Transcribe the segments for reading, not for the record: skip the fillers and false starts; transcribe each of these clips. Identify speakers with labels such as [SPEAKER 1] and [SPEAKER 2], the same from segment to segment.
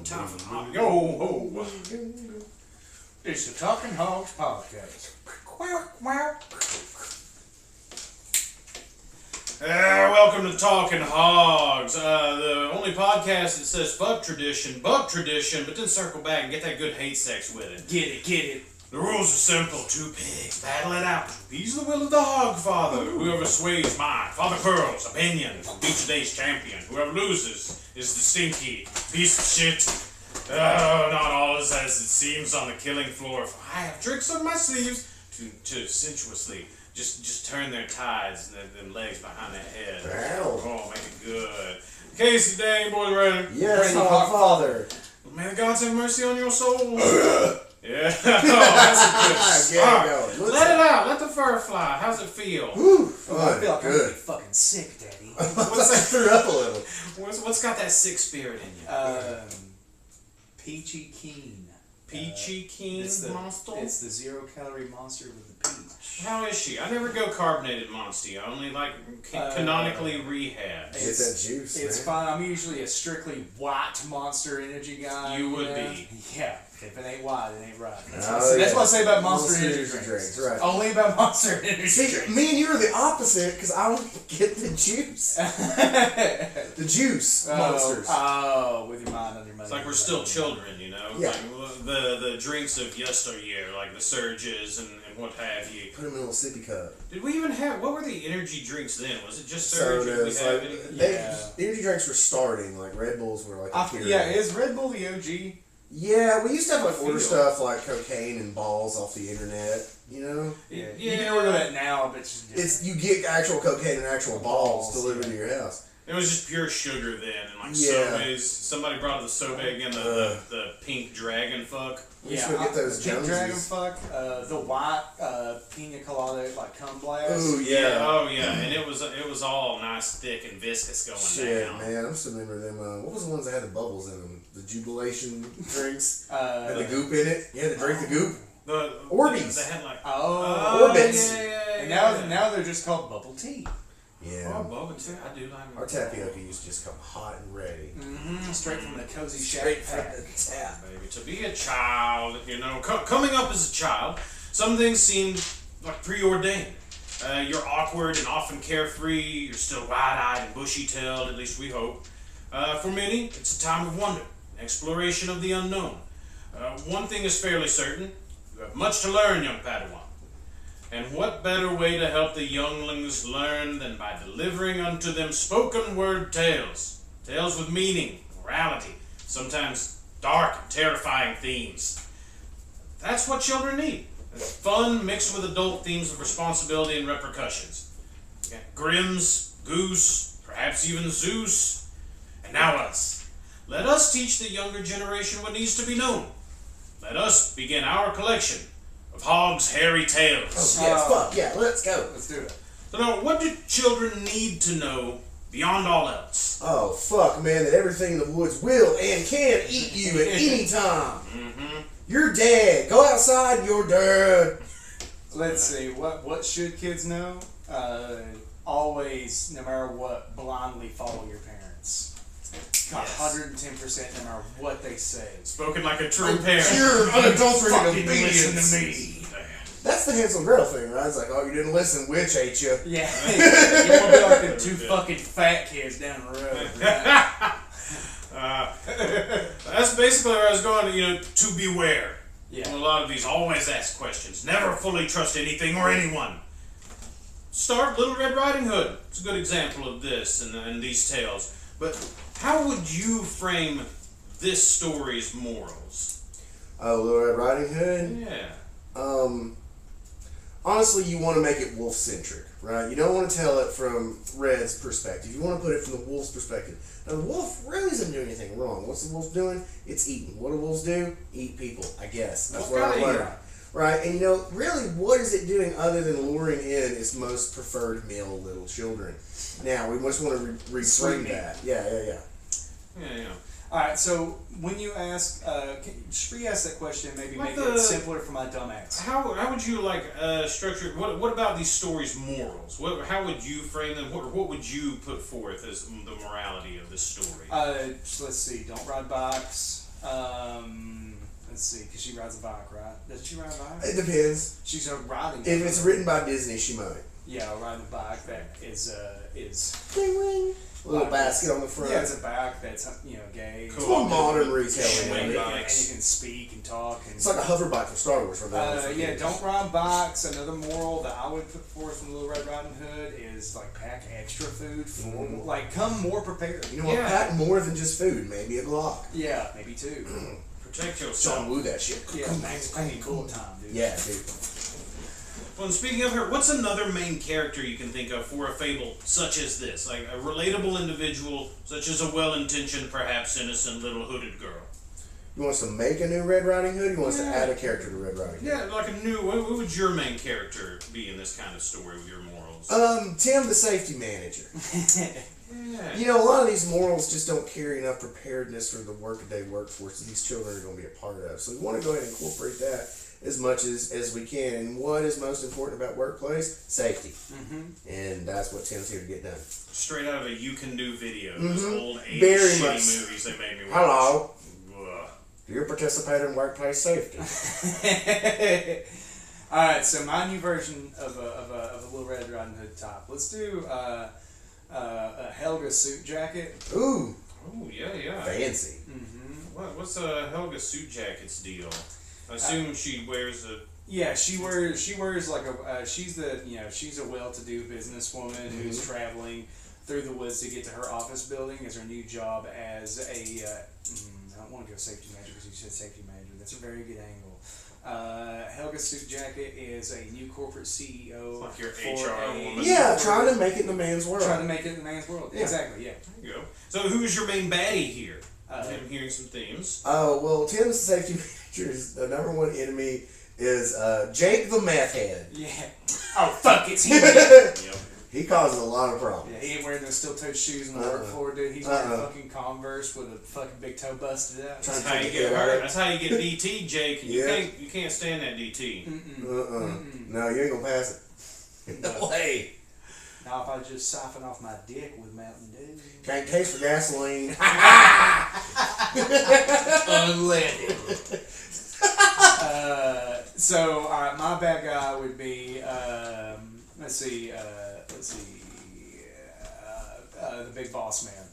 [SPEAKER 1] Time for Hogg. Yo ho!
[SPEAKER 2] It's the Talking Hogs podcast.
[SPEAKER 1] Welcome to Talking Hogs, the only podcast that says fuck tradition, buck tradition, but then circle back and get that good hate sex with it.
[SPEAKER 2] Get it.
[SPEAKER 1] The rules are simple. Two pigs battle it out. He's the will of the hog father. Whoever sways mine. Father Pearl's opinion will beat today's champion. Whoever loses is the stinky piece of shit. Oh, not all is as it seems on the killing floor. For I have tricks on my sleeves to sensuously just turn their tides and them legs behind their head.
[SPEAKER 3] Wow.
[SPEAKER 1] Oh, make it good. Casey, dang, boys ready?
[SPEAKER 3] Yes, Hog Father.
[SPEAKER 1] May the gods have mercy on your soul. Yeah, that's a good. Right. Let it out. Let the fur fly. How's it feel?
[SPEAKER 3] Whew,
[SPEAKER 2] I feel like I'm
[SPEAKER 3] good.
[SPEAKER 2] gonna be fucking sick, Daddy.
[SPEAKER 3] What's that? Threw up a little.
[SPEAKER 1] What's got that sick spirit in you?
[SPEAKER 2] Peachy Keen.
[SPEAKER 1] Peachy Keen monster?
[SPEAKER 2] It's the 0-calorie monster with the peach.
[SPEAKER 1] How is she? I never go carbonated monster. I only like canonically rehab.
[SPEAKER 3] Get that juice.
[SPEAKER 2] It's fine. I'm usually a strictly white Monster Energy guy.
[SPEAKER 1] You would be.
[SPEAKER 2] Yeah. If it ain't white, it ain't right. That's
[SPEAKER 3] Oh,
[SPEAKER 2] what I say about Monster Energy drinks.
[SPEAKER 3] Right.
[SPEAKER 2] Only about Monster Energy
[SPEAKER 3] See,
[SPEAKER 2] drinks.
[SPEAKER 3] me and you are the opposite because I don't get the juice. The juice monsters.
[SPEAKER 2] Oh, with your mind on your money.
[SPEAKER 1] It's like we're still children, you know?
[SPEAKER 3] Yeah.
[SPEAKER 1] Like the drinks of yesteryear, like the surges and what have you.
[SPEAKER 3] Put them in a little sippy cup.
[SPEAKER 1] Did we even have, what were the energy drinks then? Was it just surge? Or did we have
[SPEAKER 3] Energy drinks were starting, like Red Bulls were like a
[SPEAKER 2] yeah, is Red Bull the OG?
[SPEAKER 3] Yeah, we used to have like order stuff like cocaine and balls off the internet, you know?
[SPEAKER 2] Yeah. You can order that now, but
[SPEAKER 3] You get actual cocaine and actual balls delivered to your house.
[SPEAKER 1] It was just pure sugar then, and like
[SPEAKER 3] Yeah.
[SPEAKER 1] Sobeys. Somebody brought the Sobe again, the pink dragon fuck.
[SPEAKER 3] We should get those
[SPEAKER 2] pink
[SPEAKER 3] Joneses.
[SPEAKER 2] dragon fuck, the white pina colada like cum blast.
[SPEAKER 3] Ooh, yeah.
[SPEAKER 1] Oh yeah, and it was all nice, thick, and viscous going
[SPEAKER 3] Shit,
[SPEAKER 1] down.
[SPEAKER 3] man, I'm still remember them. What was the ones that had the bubbles in them? The jubilation drinks had the goop in it. You had to drink the goop.
[SPEAKER 1] The
[SPEAKER 3] Orbeez.
[SPEAKER 1] They had like
[SPEAKER 3] Orbits.
[SPEAKER 1] Yeah.
[SPEAKER 2] And now they're just called bubble tea.
[SPEAKER 3] Yeah.
[SPEAKER 1] Oh, boba tea. I do like
[SPEAKER 3] Our tapioca used to just come hot and ready.
[SPEAKER 2] Mm-hmm. Straight from the cozy
[SPEAKER 3] Straight
[SPEAKER 2] shack
[SPEAKER 3] from the tap.
[SPEAKER 1] Baby, to be a child, you know, coming up as a child, some things seem like preordained. You're awkward and often carefree. You're still wide-eyed and bushy-tailed, at least we hope. For many, it's a time of wonder, exploration of the unknown. One thing is fairly certain. You have much to learn, young Padawan. And what better way to help the younglings learn than by delivering unto them spoken word tales? Tales with meaning, morality, sometimes dark and terrifying themes. That's what children need. It's fun mixed with adult themes of responsibility and repercussions. You got Grimm's, Goose, perhaps even Zeus, and now us. Let us teach the younger generation what needs to be known. Let us begin our collection of Hogg's hairy tales.
[SPEAKER 3] Oh, yes, fuck yeah, let's go.
[SPEAKER 2] Let's do it.
[SPEAKER 1] So now, what do children need to know beyond all else?
[SPEAKER 3] Oh, fuck, man, that everything in the woods will and can eat you at any time.
[SPEAKER 1] Mm-hmm.
[SPEAKER 3] You're dead. Go outside, you're dead.
[SPEAKER 2] Let's see. What should kids know? Always, no matter what, blindly follow your parents. 110% no matter what they say.
[SPEAKER 1] Spoken like a true parent.
[SPEAKER 3] Pure unadulterated
[SPEAKER 2] Fucking
[SPEAKER 3] obedience.
[SPEAKER 2] listen to me.
[SPEAKER 3] That's the Hansel and Gretel thing, right? It's like, oh, you didn't listen, witch ate you.
[SPEAKER 2] Yeah. You want to be like the two fucking fat kids down the road. Right?
[SPEAKER 1] That's basically where I was going, to beware.
[SPEAKER 2] Yeah.
[SPEAKER 1] A lot of these always ask questions. Never fully trust anything or anyone. Start Little Red Riding Hood. It's a good example of this and these tales. But how would you frame this story's morals?
[SPEAKER 3] Oh, Little Red Riding Hood?
[SPEAKER 1] Yeah.
[SPEAKER 3] Honestly, you want to make it wolf-centric, right? You don't want to tell it from Red's perspective. You want to put it from the wolf's perspective. Now, the wolf really isn't doing anything wrong. What's the wolf doing? It's eating. What do wolves do? Eat people, I guess. That's what I learned. Right? And really, what is it doing other than luring in its most preferred meal, little children? Now, we just want to reframe that. Yeah.
[SPEAKER 2] Alright, so when you ask, just re-ask that question, maybe make it simpler for my dumb ass.
[SPEAKER 1] How would you structure? What about these stories' morals? How would you frame them? What would you put forth as the morality of this story?
[SPEAKER 2] Let's see. Don't ride bikes. Let's see, because she rides a bike, right? Doesn't she ride a bike?
[SPEAKER 3] It depends.
[SPEAKER 2] She's riding.
[SPEAKER 3] If it's written by Disney, she might.
[SPEAKER 2] Yeah, riding a bike that is
[SPEAKER 3] Ring ring. A little basket on the front.
[SPEAKER 2] Yeah, it's a bike that's gay.
[SPEAKER 3] It's more modern
[SPEAKER 2] And
[SPEAKER 3] retailing.
[SPEAKER 2] you can speak and talk. And,
[SPEAKER 3] It's like a hover bike from Star Wars.
[SPEAKER 2] Don't ride bikes. Another moral that I would put forth from Little Red Riding Hood is like pack extra food for like come more prepared.
[SPEAKER 3] You know what? Pack more than just food. Maybe a Glock.
[SPEAKER 2] Yeah, maybe two.
[SPEAKER 1] Protect yourself.
[SPEAKER 3] John Woo that shit.
[SPEAKER 2] Yeah, Max Payne, cool time, dude.
[SPEAKER 3] Yeah, dude.
[SPEAKER 1] Well, speaking of her, what's another main character you can think of for a fable such as this? Like a relatable individual, such as a well-intentioned, perhaps innocent little hooded girl.
[SPEAKER 3] You want us to make a new Red Riding Hood? Or you want us to add a character to Red Riding Hood?
[SPEAKER 1] Yeah, like a new. What would your main character be in this kind of story with your morals?
[SPEAKER 3] Tim, the safety manager.
[SPEAKER 1] Yeah.
[SPEAKER 3] You know, a lot of these morals just don't carry enough preparedness for the workaday workforce that these children are going to be a part of. So we want to go ahead and incorporate that as much as we can. And what is most important about workplace? Safety. And that's what Tim's here to get done.
[SPEAKER 1] Straight out of a You Can Do video. Those old 80s
[SPEAKER 3] Very
[SPEAKER 1] shitty
[SPEAKER 3] much.
[SPEAKER 1] movies they made me watch.
[SPEAKER 3] Hello.
[SPEAKER 1] Ugh.
[SPEAKER 3] Do you participate in workplace safety?
[SPEAKER 2] All right, so my new version of a Little Red Riding Hood top. Let's do a Helga suit jacket.
[SPEAKER 3] Ooh.
[SPEAKER 1] Oh, yeah.
[SPEAKER 3] Fancy.
[SPEAKER 1] What's Helga suit jacket's deal? I assume she wears a...
[SPEAKER 2] Yeah, she wears like she's a well-to-do businesswoman who's traveling through the woods to get to her office building as her new job as a I don't want to go safety manager because you said safety manager. That's a very good angle. Helga's suit jacket is a new corporate CEO.
[SPEAKER 1] Like your HR woman.
[SPEAKER 3] Yeah, trying to make it in the man's world.
[SPEAKER 2] Trying to make it in the man's world.
[SPEAKER 3] Yeah.
[SPEAKER 2] Exactly, yeah.
[SPEAKER 1] There you go. So who's your main baddie here? I'm hearing some themes.
[SPEAKER 3] Oh, well, Tim's safety manager's the number one enemy is Jake the meth head.
[SPEAKER 2] Yeah. Oh, fuck, it's him.
[SPEAKER 1] Yep.
[SPEAKER 3] He causes a lot of problems.
[SPEAKER 2] Yeah, he ain't wearing those steel-toe shoes on the work floor, dude. He's wearing fucking Converse with a fucking big toe busted out.
[SPEAKER 1] That's how you get hurt. That's how you get DT, Jake. And
[SPEAKER 3] Yeah.
[SPEAKER 1] you can't stand that DT.
[SPEAKER 3] No, you ain't gonna pass it. No way.
[SPEAKER 2] Now if I just siphon off my dick with Mountain Dew.
[SPEAKER 3] Can't taste for gasoline.
[SPEAKER 2] Unleaded. So, all right, my bad guy would be, the Big Boss Man.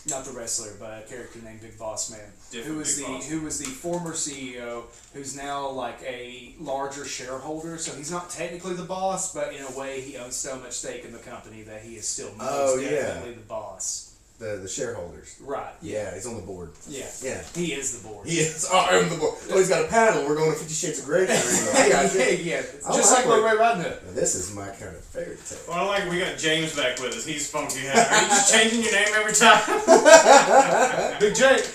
[SPEAKER 2] Not the wrestler, but a character named Big Boss Man, who was the former CEO, who's now like a larger shareholder. So he's not technically the boss, but in a way he owns so much stake in the company that he is still most definitely the boss.
[SPEAKER 3] The shareholders.
[SPEAKER 2] Right.
[SPEAKER 3] Yeah, he's on the board.
[SPEAKER 2] Yeah.
[SPEAKER 3] Yeah.
[SPEAKER 2] He is the board.
[SPEAKER 3] He is. Oh, I'm the board. Oh, he's got a paddle. We're going to 50 Shades of Grey.
[SPEAKER 2] Yeah. Just like Little Red Riding Hood.
[SPEAKER 3] Now, this is my kind of fairy tale.
[SPEAKER 1] Well, I like we got James back with us. He's funky. Are you just changing your name every time?
[SPEAKER 2] Big Jake.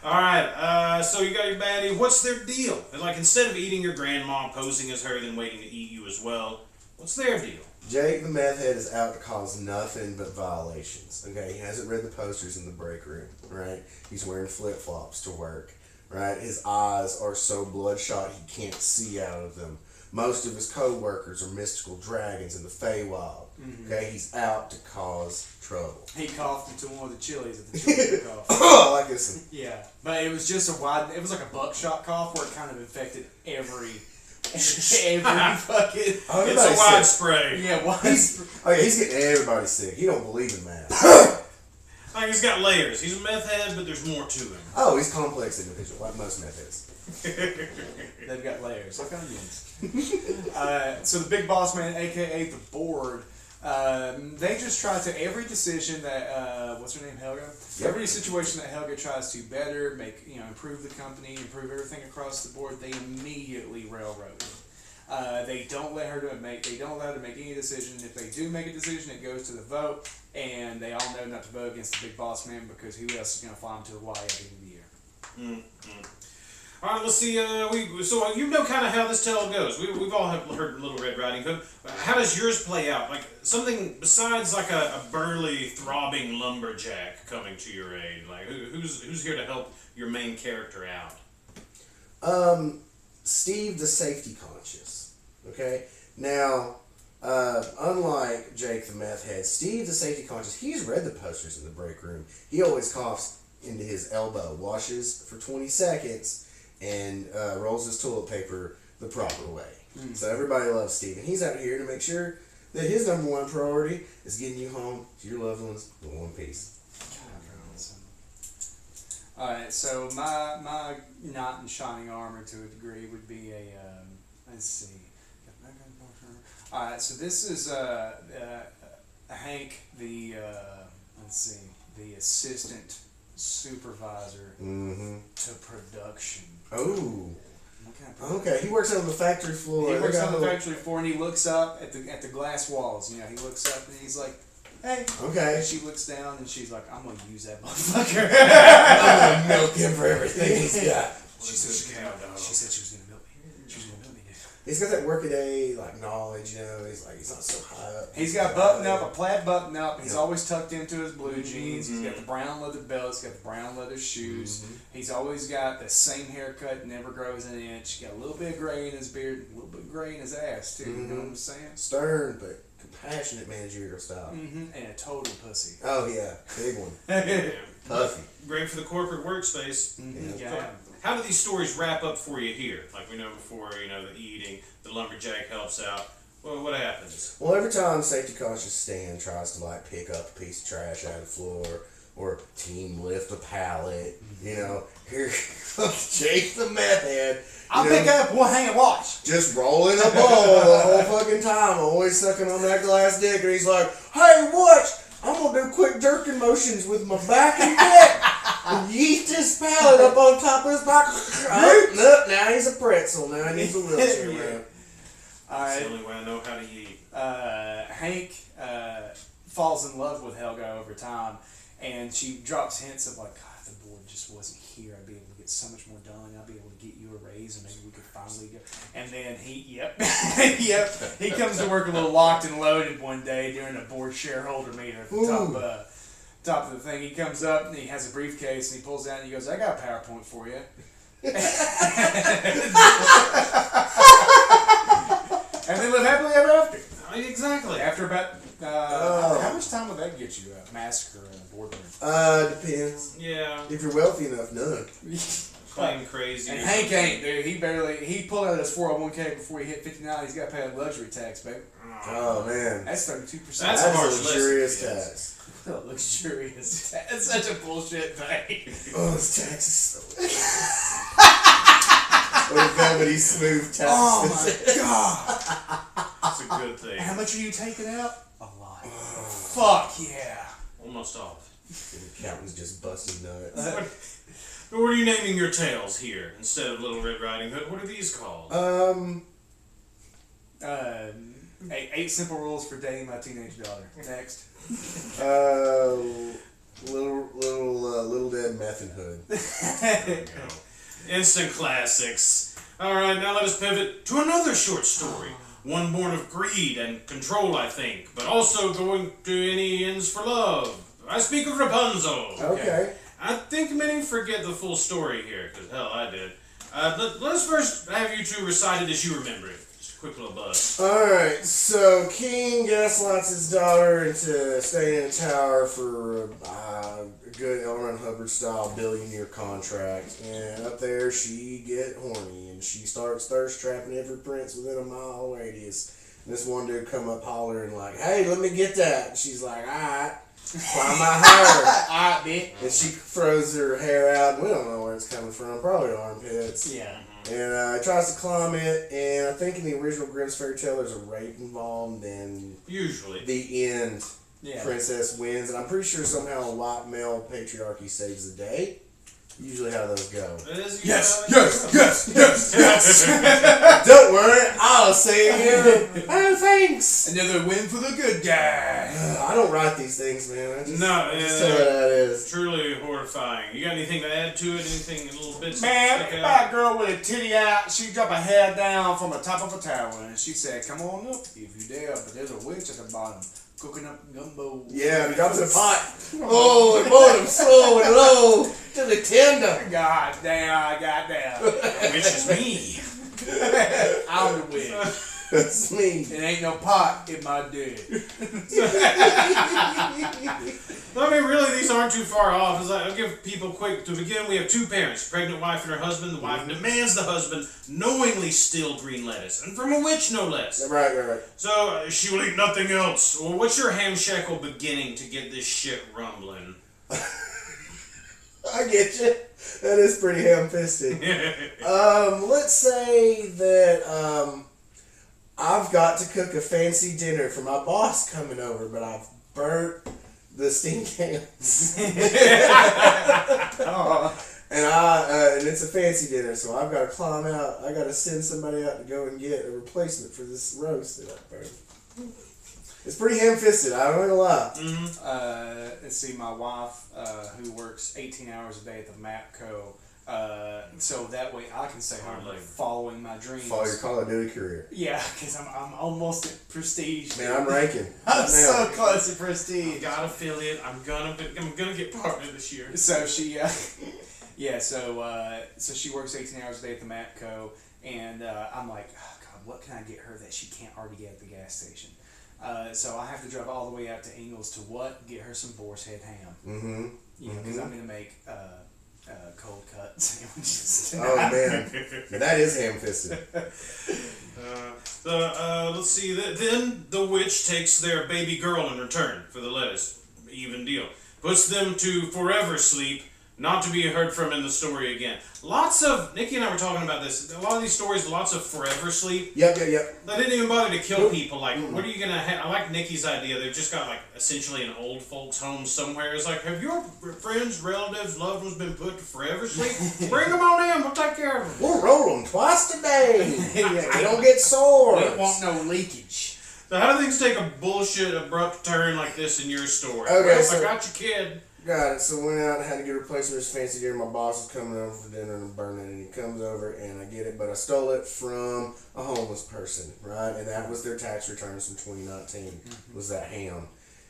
[SPEAKER 1] All right. So you got your baddie. What's their deal? Like instead of eating your grandma, posing as her, then waiting to eat you as well. What's their deal?
[SPEAKER 3] Jake the meth head is out to cause nothing but violations. Okay, he hasn't read the posters in the break room, right? He's wearing flip-flops to work, right? His eyes are so bloodshot he can't see out of them. Most of his co-workers are mystical dragons in the Feywild. Okay, he's out to cause trouble.
[SPEAKER 2] He coughed into one of the chilies at the chili cough.
[SPEAKER 3] Oh, I like this one.
[SPEAKER 2] Yeah, but it was just it was like a buckshot cough where it kind of infected every fucking.
[SPEAKER 1] It's a widespread.
[SPEAKER 2] Yeah,
[SPEAKER 3] he's getting everybody sick. He don't believe in masks.
[SPEAKER 1] Like he's got layers. He's a meth head, but there's more to him.
[SPEAKER 3] Oh, he's a complex individual, like most meth heads.
[SPEAKER 2] They've got layers, like onions. So the Big Boss Man, aka the Board, they just try to every decision that what's her name, Helga?
[SPEAKER 3] Yep.
[SPEAKER 2] Every situation that Helga tries to better improve the company, improve everything across the board, they immediately railroad it. They don't let her make any decision. If they do make a decision, it goes to the vote, and they all know not to vote against the Big Boss Man because who else is going to fly him to Hawaii at the end of the year?
[SPEAKER 1] All right, let's see. So you know kind of how this tale goes. We've all heard Little Red Riding Hood. How does yours play out? Like something besides like a burly, throbbing lumberjack coming to your aid. Like who's here to help your main character out?
[SPEAKER 3] Steve the safety conscious. Okay, now unlike Jake the meth head, Steve the safety conscious. He's read the posters in the break room. He always coughs into his elbow, washes for 20 seconds, and rolls his toilet paper the proper way. So everybody loves Steve. And he's out here to make sure that his number one priority is getting you home to your loved ones in one piece.
[SPEAKER 2] Alright, so my knight in shining armor to a degree would be a, let's see. Alright, so this is Hank, the, the assistant supervisor to production.
[SPEAKER 3] Oh. Okay, he works on the factory floor.
[SPEAKER 2] He works on the factory floor, and he looks up at the glass walls. You know, he looks up and he's like, "Hey."
[SPEAKER 3] Okay.
[SPEAKER 2] And she looks down and she's like, "I'm gonna use that motherfucker.
[SPEAKER 3] I'm gonna milk him for everything he's got."
[SPEAKER 2] She said she was gonna milk me. She was gonna milk me, dude.
[SPEAKER 3] He's got that workaday knowledge, he's not so high up.
[SPEAKER 2] He's got button up, a plaid button up. He's always tucked into his blue jeans. He's got the brown leather belt. He's got the brown leather shoes. He's always got the same haircut, never grows an inch. Got a little bit of gray in his beard, a little bit of gray in his ass too. You know what I'm saying?
[SPEAKER 3] Stern but compassionate managerial style.
[SPEAKER 2] And a total pussy.
[SPEAKER 3] Oh yeah, big one. Puffy.
[SPEAKER 1] Great for the corporate workspace.
[SPEAKER 2] Yeah.
[SPEAKER 1] How do these stories wrap up for you here? Like we know before, the eating, the lumberjack helps out. Well, what happens?
[SPEAKER 3] Well, every time safety cautious Stan tries to pick up a piece of trash out of the floor or team lift a pallet, here comes Jake the meth head.
[SPEAKER 2] I'll pick up, we'll hang and watch.
[SPEAKER 3] Just rolling a ball the whole fucking time, always sucking on that glass dick, and he's like, "Hey, watch! I'm gonna do quick jerking motions with my back and neck and yeet this pallet up on top of his back." Nope, now he's a pretzel. Now he needs a wheelchair man.
[SPEAKER 1] That's the only way I know how to eat.
[SPEAKER 2] Hank falls in love with Helga over time, and she drops hints of like, "God, if the board just wasn't here, I'd be able to get so much more done. I'd be able to get you a raise, and maybe we could finally go." And then he comes to work a little locked and loaded one day during a board shareholder meeting at the top of the thing. He comes up and he has a briefcase and he pulls out and he goes, "I got a PowerPoint for you." And they live happily ever after.
[SPEAKER 1] Exactly.
[SPEAKER 2] After about how much time would that get you? A massacre in a boardroom?
[SPEAKER 3] Depends.
[SPEAKER 1] Yeah.
[SPEAKER 3] If you're wealthy enough, none.
[SPEAKER 1] Plain crazy.
[SPEAKER 2] And Hank ain't, dude. He pulled out his 401k before he hit 59. He's got to pay a luxury tax, baby.
[SPEAKER 3] Oh man,
[SPEAKER 2] That's 32%.
[SPEAKER 1] That's a harsh
[SPEAKER 3] luxurious
[SPEAKER 1] lesson,
[SPEAKER 3] tax.
[SPEAKER 2] Luxurious tax. That's such a bullshit thing.
[SPEAKER 3] Oh, this tax is so. What a velvety smooth tax.
[SPEAKER 2] Oh my god.
[SPEAKER 1] That's a good thing.
[SPEAKER 2] How much are you taking out? A lot. Fuck yeah.
[SPEAKER 1] Almost all.
[SPEAKER 3] The accountant's just busting nuts.
[SPEAKER 1] But what are you naming your tales here instead of Little Red Riding Hood? What are these called?
[SPEAKER 2] 8 simple rules for dating my teenage daughter. Next.
[SPEAKER 3] Little Dead Methin' Hood.
[SPEAKER 1] There we go. Instant classics. Alright, now let us pivot to another short story. One born of greed and control, I think, but also going to any ends for love. I speak of Rapunzel.
[SPEAKER 3] Okay.
[SPEAKER 1] I think many forget the full story here, because hell, I did. Let's first have you two recite it as you remember it. Just a quick little buzz.
[SPEAKER 3] Alright, so King gaslights his daughter into staying in a tower for a good L. Ron Hubbard style billion-year contract. And up there, she get horny and she starts thirst trapping every prince within a mile radius. And this one dude come up hollering like, "Hey, let me get that." And she's like, "Alright." Climb my hair.
[SPEAKER 2] Alright, bitch.
[SPEAKER 3] And she throws her hair out, and we don't know where it's coming from. Probably armpits.
[SPEAKER 2] Yeah.
[SPEAKER 3] And tries to climb it, and I think in the original Grimm's fairy tale there's a rape involved, and
[SPEAKER 1] Usually.
[SPEAKER 3] the end,
[SPEAKER 2] Yeah.
[SPEAKER 3] princess wins, and I'm pretty sure somehow a white male patriarchy saves the day. Usually how those go.
[SPEAKER 2] Yes.
[SPEAKER 3] Don't worry, I'll save you. Oh, thanks.
[SPEAKER 2] Another win for the good guy.
[SPEAKER 3] I don't write these things, man. I just,
[SPEAKER 1] No,
[SPEAKER 3] just tell it how it is.
[SPEAKER 1] truly horrifying. You got anything to add to it? Anything, a little bits
[SPEAKER 2] Man,
[SPEAKER 1] that stick
[SPEAKER 2] about
[SPEAKER 1] out?
[SPEAKER 2] a girl with a titty out, she dropped her head down from the top of a tower, and she said, "Come on up if you dare, but there's a witch at the bottom cooking up gumbo."
[SPEAKER 3] Yeah, and drops in a pot. Oh, and bottom slow and low to the tender.
[SPEAKER 2] Goddamn.
[SPEAKER 1] Which is me.
[SPEAKER 2] I'm the witch.
[SPEAKER 3] That's me.
[SPEAKER 2] It ain't no pot in my dick.
[SPEAKER 1] I mean, really, these aren't too far off. It's like, I'll give people quick. To begin, we have two parents, pregnant wife and her husband. The wife demands the husband knowingly steal green lettuce, and from a witch, no less.
[SPEAKER 3] Right.
[SPEAKER 1] So, she will eat nothing else. Well, what's your hamshackle beginning to get this shit rumbling?
[SPEAKER 3] I get you. That is pretty ham-fisted. Let's say that I've got to cook a fancy dinner for my boss coming over, but I've burnt the steam cans. And it's a fancy dinner, so I've got to climb out. I got to send somebody out to go and get a replacement for this roast that I burned. It's pretty ham-fisted, I'm not gonna lie.
[SPEAKER 2] Let's see, my wife, who works 18 hours a day at the MAPCO, so that way I can say I'm following my dreams.
[SPEAKER 3] Follow your Call of Duty career.
[SPEAKER 2] Yeah, because I'm almost at prestige.
[SPEAKER 3] Man, I'm ranking.
[SPEAKER 2] I'm so close to prestige.
[SPEAKER 1] I got affiliate. I'm gonna get partner this year.
[SPEAKER 2] So she, so she works 18 hours a day at the MAPCO, and I'm like, oh God, what can I get her that she can't already get at the gas station? So I have to drive all the way out to Ingalls to get her some boar's head ham.
[SPEAKER 3] Mm-hmm.
[SPEAKER 2] You know, because I'm going to make cold cut sandwiches tonight.
[SPEAKER 3] Oh, man. That is ham-fisted.
[SPEAKER 1] Let's see. Then the witch takes their baby girl in return for the lettuce. Even deal. Puts them to forever sleep, not to be heard from in the story again. Nikki and I were talking about this. A lot of these stories, lots of forever sleep.
[SPEAKER 3] Yep.
[SPEAKER 1] They didn't even bother to kill people. Like, what are you gonna have? I like Nikki's idea. They've just got, like, essentially an old folks' home somewhere. It's like, have your friends, relatives, loved ones been put to forever sleep? Bring them on in. We'll take care of them.
[SPEAKER 3] We'll roll them twice a day. They don't get sore.
[SPEAKER 2] We don't want no leakage.
[SPEAKER 1] So how do things take a bullshit abrupt turn like this in your story?
[SPEAKER 3] Okay,
[SPEAKER 1] well,
[SPEAKER 3] so
[SPEAKER 1] I got your kid.
[SPEAKER 3] Got it. So went out and had to get a replacement for this fancy dinner. My boss was coming over for dinner and I'm burning it. And he comes over and I get it, but I stole it from a homeless person, right? And that was their tax returns from 2019. Was that ham?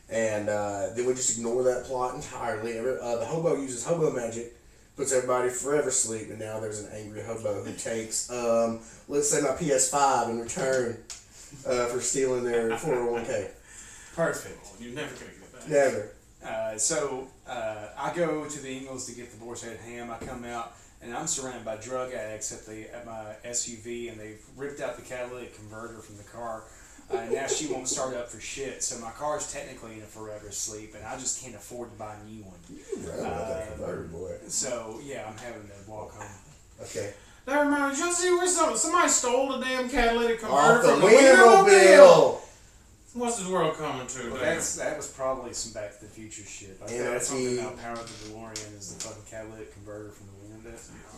[SPEAKER 3] And then we just ignore that plot entirely. The hobo uses hobo magic, puts everybody forever asleep, and now there's an angry hobo who takes, let's say, my PS5 in return for stealing their 401k.
[SPEAKER 2] Perfect.
[SPEAKER 1] Oh, you're never gonna get that.
[SPEAKER 3] Never.
[SPEAKER 2] So I go to the Ingalls to get the boar's head ham. I come out and I'm surrounded by drug addicts at my SUV, and they've ripped out the catalytic converter from the car. Now she won't start up for shit. So my car's technically in a forever sleep, and I just can't afford to buy a new one.
[SPEAKER 3] Right about that converter, boy.
[SPEAKER 2] So yeah, I'm having to walk home.
[SPEAKER 3] Okay.
[SPEAKER 1] That reminds me, y'all see where somebody stole the damn catalytic converter
[SPEAKER 3] Off the
[SPEAKER 1] from the
[SPEAKER 3] Wienermobile.
[SPEAKER 1] What's this world coming to?
[SPEAKER 2] Well, that was probably some Back to the Future shit. I think that's something about Power of the DeLorean is the fucking catalytic converter from the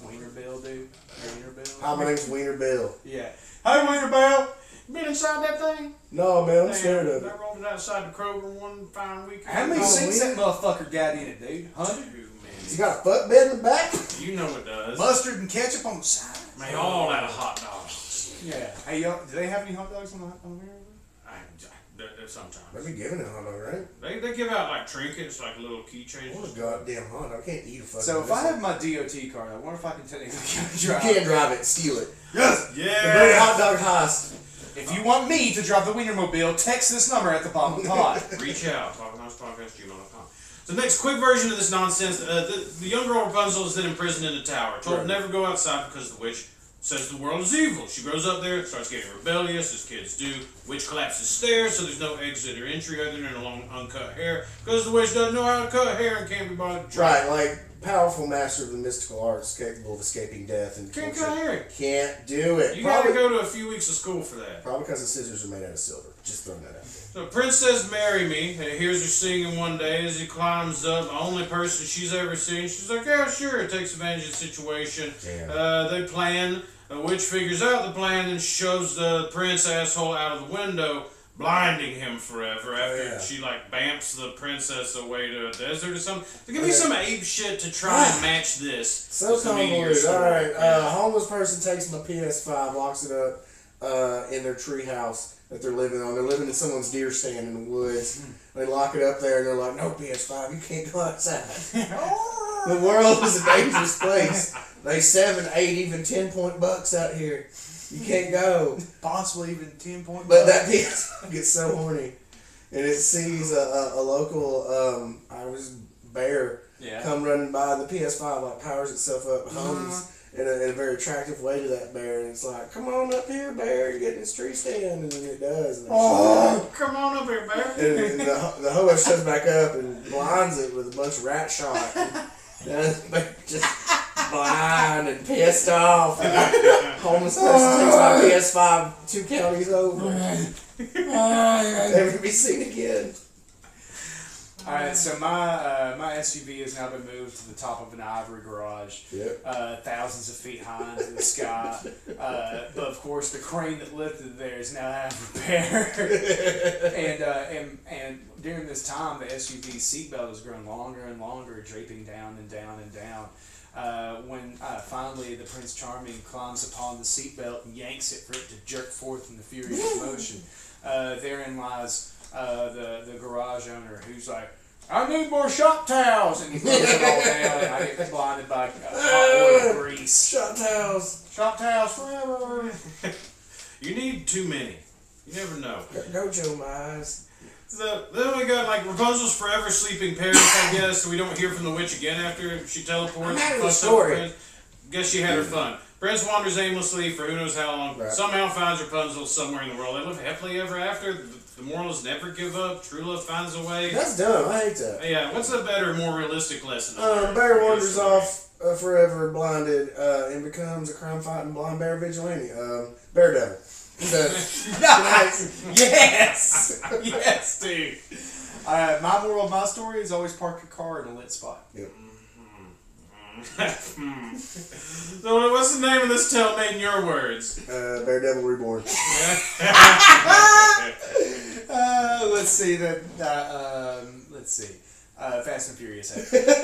[SPEAKER 2] Wienerbill, dude. Wienerbill.
[SPEAKER 3] Hi, my name's Wiener Bill.
[SPEAKER 2] Yeah. Hey, Wienerbill.
[SPEAKER 1] You been inside that thing?
[SPEAKER 3] No, man, I'm scared of it.
[SPEAKER 1] I rolled it outside the Kroger one fine weekend.
[SPEAKER 2] How many seats that motherfucker got in it, dude? 100?
[SPEAKER 3] You got a foot bed in the back?
[SPEAKER 1] You know it does.
[SPEAKER 2] Mustard and ketchup on the side.
[SPEAKER 1] Made all out of hot dogs.
[SPEAKER 2] Yeah. Hey, y'all, do they have any hot dogs on the Wienerbill?
[SPEAKER 1] Sometimes.
[SPEAKER 3] They'd be giving it a hot dog, right?
[SPEAKER 1] They give out like trinkets, like little keychains.
[SPEAKER 3] What a goddamn hot dog. I can't eat a fucking
[SPEAKER 2] So if I have my DOT card, I wonder if I can technically drive.
[SPEAKER 3] You can't drive it, steal it.
[SPEAKER 2] Yes!
[SPEAKER 3] The great hot dog heist.
[SPEAKER 2] If you want me to drive the Wienermobile, text this number at the bottom of the pod.
[SPEAKER 1] Reach out, talkinhogspodcast@gmail.com. So the next quick version of this nonsense, the young girl Rapunzel is then imprisoned in a tower, told to never go outside because the witch says the world is evil. She grows up there, starts getting rebellious, as kids do. Witch collapses stairs, so there's no exit or entry other than a long uncut hair, because the witch doesn't know how to cut hair and can't be bothered to try.
[SPEAKER 3] Right, like powerful master of the mystical arts, capable of escaping death and
[SPEAKER 1] can't cut hair.
[SPEAKER 3] Can't do it.
[SPEAKER 1] You gotta go to a few weeks of school for that.
[SPEAKER 3] Probably because the scissors are made out of silver. Just throwing that out there.
[SPEAKER 1] So Princess Marry Me hears her singing one day as he climbs up, the only person she's ever seen. She's like, yeah, sure, takes advantage of the situation. They plan. The witch figures out the plan and shoves the prince asshole out of the window, blinding him forever after she like bamps the princess away to a desert or something. So give me some ape shit to try and match this.
[SPEAKER 3] So convoluted. Alright, a homeless person takes my PS5, locks it up in their tree house that they're living on. They're living in someone's deer stand in the woods. They lock it up there and they're like, no PS5, you can't go outside. The world is a dangerous place. They 7, 8, even 10 point bucks out here. You can't go.
[SPEAKER 2] Possibly even 10-point.
[SPEAKER 3] But that PS5 gets so horny, and it sees a local bear come running by. The PS5 like powers itself up, hums in a very attractive way to that bear, and it's like, "Come on up here, bear, and get in this tree stand," and then it does. And
[SPEAKER 1] come on up here, bear.
[SPEAKER 3] And the hobo shows back up and blinds it with a bunch of rat shot. And just blind and pissed off. Homeless person takes my PS5 2 counties over. Never to be seen again.
[SPEAKER 2] Alright, so my SUV has now been moved to the top of an ivory garage, thousands of feet high into the sky. But of course, the crane that lifted it there is now out of repair. and during this time, the SUV's seatbelt has grown longer and longer, draping down and down and down. When finally the Prince Charming climbs upon the seatbelt and yanks it for it to jerk forth in the furious motion, therein lies the garage owner, who's like, "I need more shop towels," and he throws it all down, and I get blinded by hot oil grease.
[SPEAKER 3] Shop towels forever.
[SPEAKER 1] You need too many. You never know.
[SPEAKER 3] Go, Joe, my eyes.
[SPEAKER 1] So then we got like Rapunzel's forever sleeping parents, I guess, so we don't hear from the witch again after she teleports.
[SPEAKER 3] I'm having a story.
[SPEAKER 1] Guess she had her fun. Prince wanders aimlessly for who knows how long.
[SPEAKER 3] Right.
[SPEAKER 1] Somehow finds Rapunzel somewhere in the world. They live happily ever after. The moral is never give up. True love finds a way.
[SPEAKER 3] That's dumb. I hate that.
[SPEAKER 1] Yeah, what's a better, more realistic lesson?
[SPEAKER 3] Bear wanders off forever blinded and becomes a crime-fighting blind bear vigilante. Bear devil.
[SPEAKER 2] Nice. Yes. Yes, dude. My moral of my story is always park your car in a lit spot.
[SPEAKER 3] Yep.
[SPEAKER 1] So what's the name of this tale made in your words?
[SPEAKER 3] Bear Devil Reborn.
[SPEAKER 2] Let's see that. Let's see. Fast and Furious. This video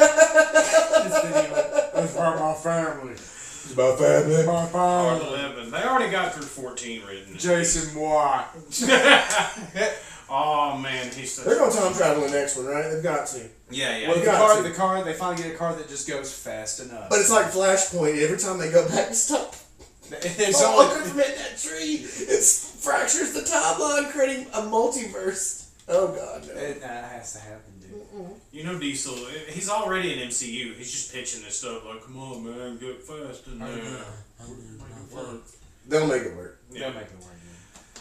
[SPEAKER 2] is for my family.
[SPEAKER 3] My family.
[SPEAKER 2] My
[SPEAKER 1] Part
[SPEAKER 2] family.
[SPEAKER 1] 11. They already got through 14 written.
[SPEAKER 2] Jason Moore.
[SPEAKER 1] Oh man, he's such.
[SPEAKER 3] They're going to time travel in the next one, right? They've got to.
[SPEAKER 1] Yeah.
[SPEAKER 2] Well,
[SPEAKER 3] got
[SPEAKER 2] the car. They finally get a car that just goes fast enough.
[SPEAKER 3] But it's like Flashpoint. Every time they go back to stop.
[SPEAKER 2] There's
[SPEAKER 3] Look from that tree. It fractures the timeline, creating a multiverse. Oh god, no.
[SPEAKER 2] That has to happen, dude.
[SPEAKER 1] You know Diesel, he's already in MCU. He's just pitching this stuff like, "Come on, man, get fast in there."
[SPEAKER 3] They'll make it work.
[SPEAKER 2] They'll make it work.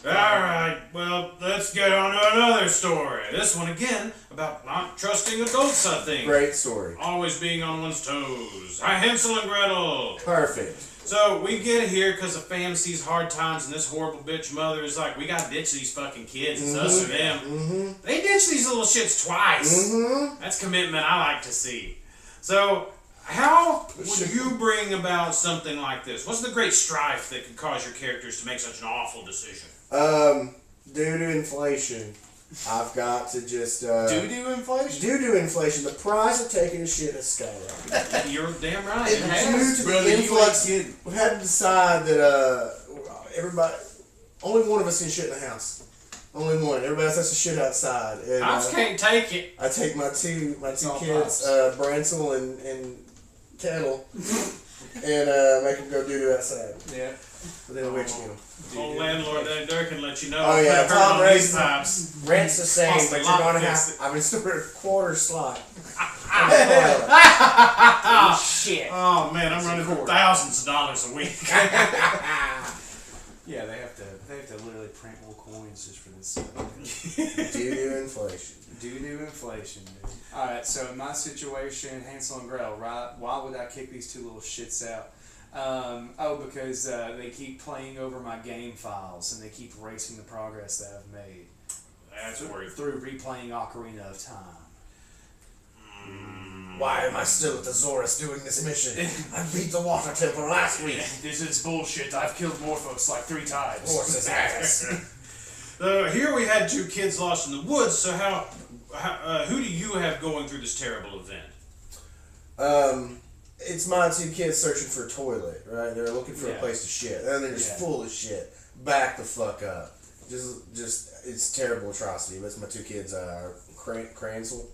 [SPEAKER 1] Alright, well, let's get on to another story. This one again about not trusting adults, I think.
[SPEAKER 3] Great story.
[SPEAKER 1] Always being on one's toes. Hansel and Gretel.
[SPEAKER 3] Perfect.
[SPEAKER 1] So we get here because the fam sees hard times, and this horrible bitch mother is like, "We gotta ditch these fucking kids. It's us or them."
[SPEAKER 3] Mm-hmm.
[SPEAKER 1] They ditch these little shits twice.
[SPEAKER 3] Mm-hmm.
[SPEAKER 1] That's commitment I like to see. So, how would you bring about something like this? What's the great strife that could cause your characters to make such an awful decision?
[SPEAKER 3] Due to inflation, I've got to just
[SPEAKER 2] Doo-doo inflation?
[SPEAKER 3] Due to inflation, the price of taking a shit has skyrocketed.
[SPEAKER 1] You're damn right.
[SPEAKER 3] Due to the influx, we've had to decide that only one of us can shit in the house. Only one. Everybody else has to shit outside. And,
[SPEAKER 1] I just can't take it.
[SPEAKER 3] I take my two kids, Bransel and Kettle, and make them go doo-doo outside.
[SPEAKER 2] Yeah.
[SPEAKER 3] But then the witch get them.
[SPEAKER 1] Old landlord down there can let you know.
[SPEAKER 3] Oh yeah, Tom
[SPEAKER 1] raises
[SPEAKER 3] Ray's rent's the same,
[SPEAKER 1] Cost a
[SPEAKER 3] but
[SPEAKER 1] lot
[SPEAKER 3] you're gonna
[SPEAKER 1] to
[SPEAKER 3] have.
[SPEAKER 1] fix it.
[SPEAKER 3] I've installed a quarter slot.
[SPEAKER 2] Shit.
[SPEAKER 1] Oh man, I'm running for thousands of dollars a week.
[SPEAKER 2] Yeah, they have to literally print more coins just for this.
[SPEAKER 3] Due to inflation.
[SPEAKER 2] Due to inflation, dude. Alright, so in my situation, Hansel and Gretel, right? Why would I kick these two little shits out? Because they keep playing over my game files and they keep erasing the progress that I've made.
[SPEAKER 1] That's worth
[SPEAKER 2] through replaying Ocarina of Time.
[SPEAKER 3] Why am I still at the Zorus doing this mission? I beat the water temple last week.
[SPEAKER 2] This is bullshit. I've killed Morphos like 3 times.
[SPEAKER 3] Horse's ass.
[SPEAKER 1] Here we had 2 kids lost in the woods. So who do you have going through this terrible event?
[SPEAKER 3] It's my 2 kids searching for a toilet, right? They're looking for a place to shit. And they're just full of shit. Back the fuck up. Just it's terrible atrocity. But it's my 2 kids, Cransel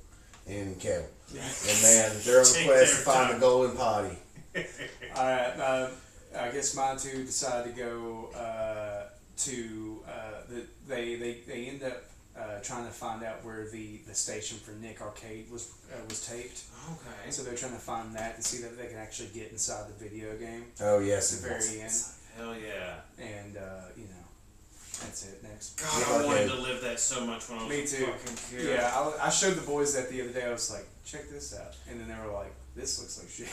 [SPEAKER 3] and Kettle. And man, they're on the quest to find the golden potty.
[SPEAKER 2] Alright, I guess my two decided to go they end up trying to find out where the station for Nick Arcade was taped.
[SPEAKER 1] Okay.
[SPEAKER 2] So they're trying to find that to see that they can actually get inside the video game.
[SPEAKER 3] Oh yes,
[SPEAKER 2] At the very end.
[SPEAKER 1] Hell yeah.
[SPEAKER 2] And that's it. Next.
[SPEAKER 1] God, I wanted to live that so much when I was
[SPEAKER 2] Me too.
[SPEAKER 1] a fucking kid.
[SPEAKER 2] Yeah, I showed the boys that the other day. I was like, check this out, and then they were like, this looks like shit.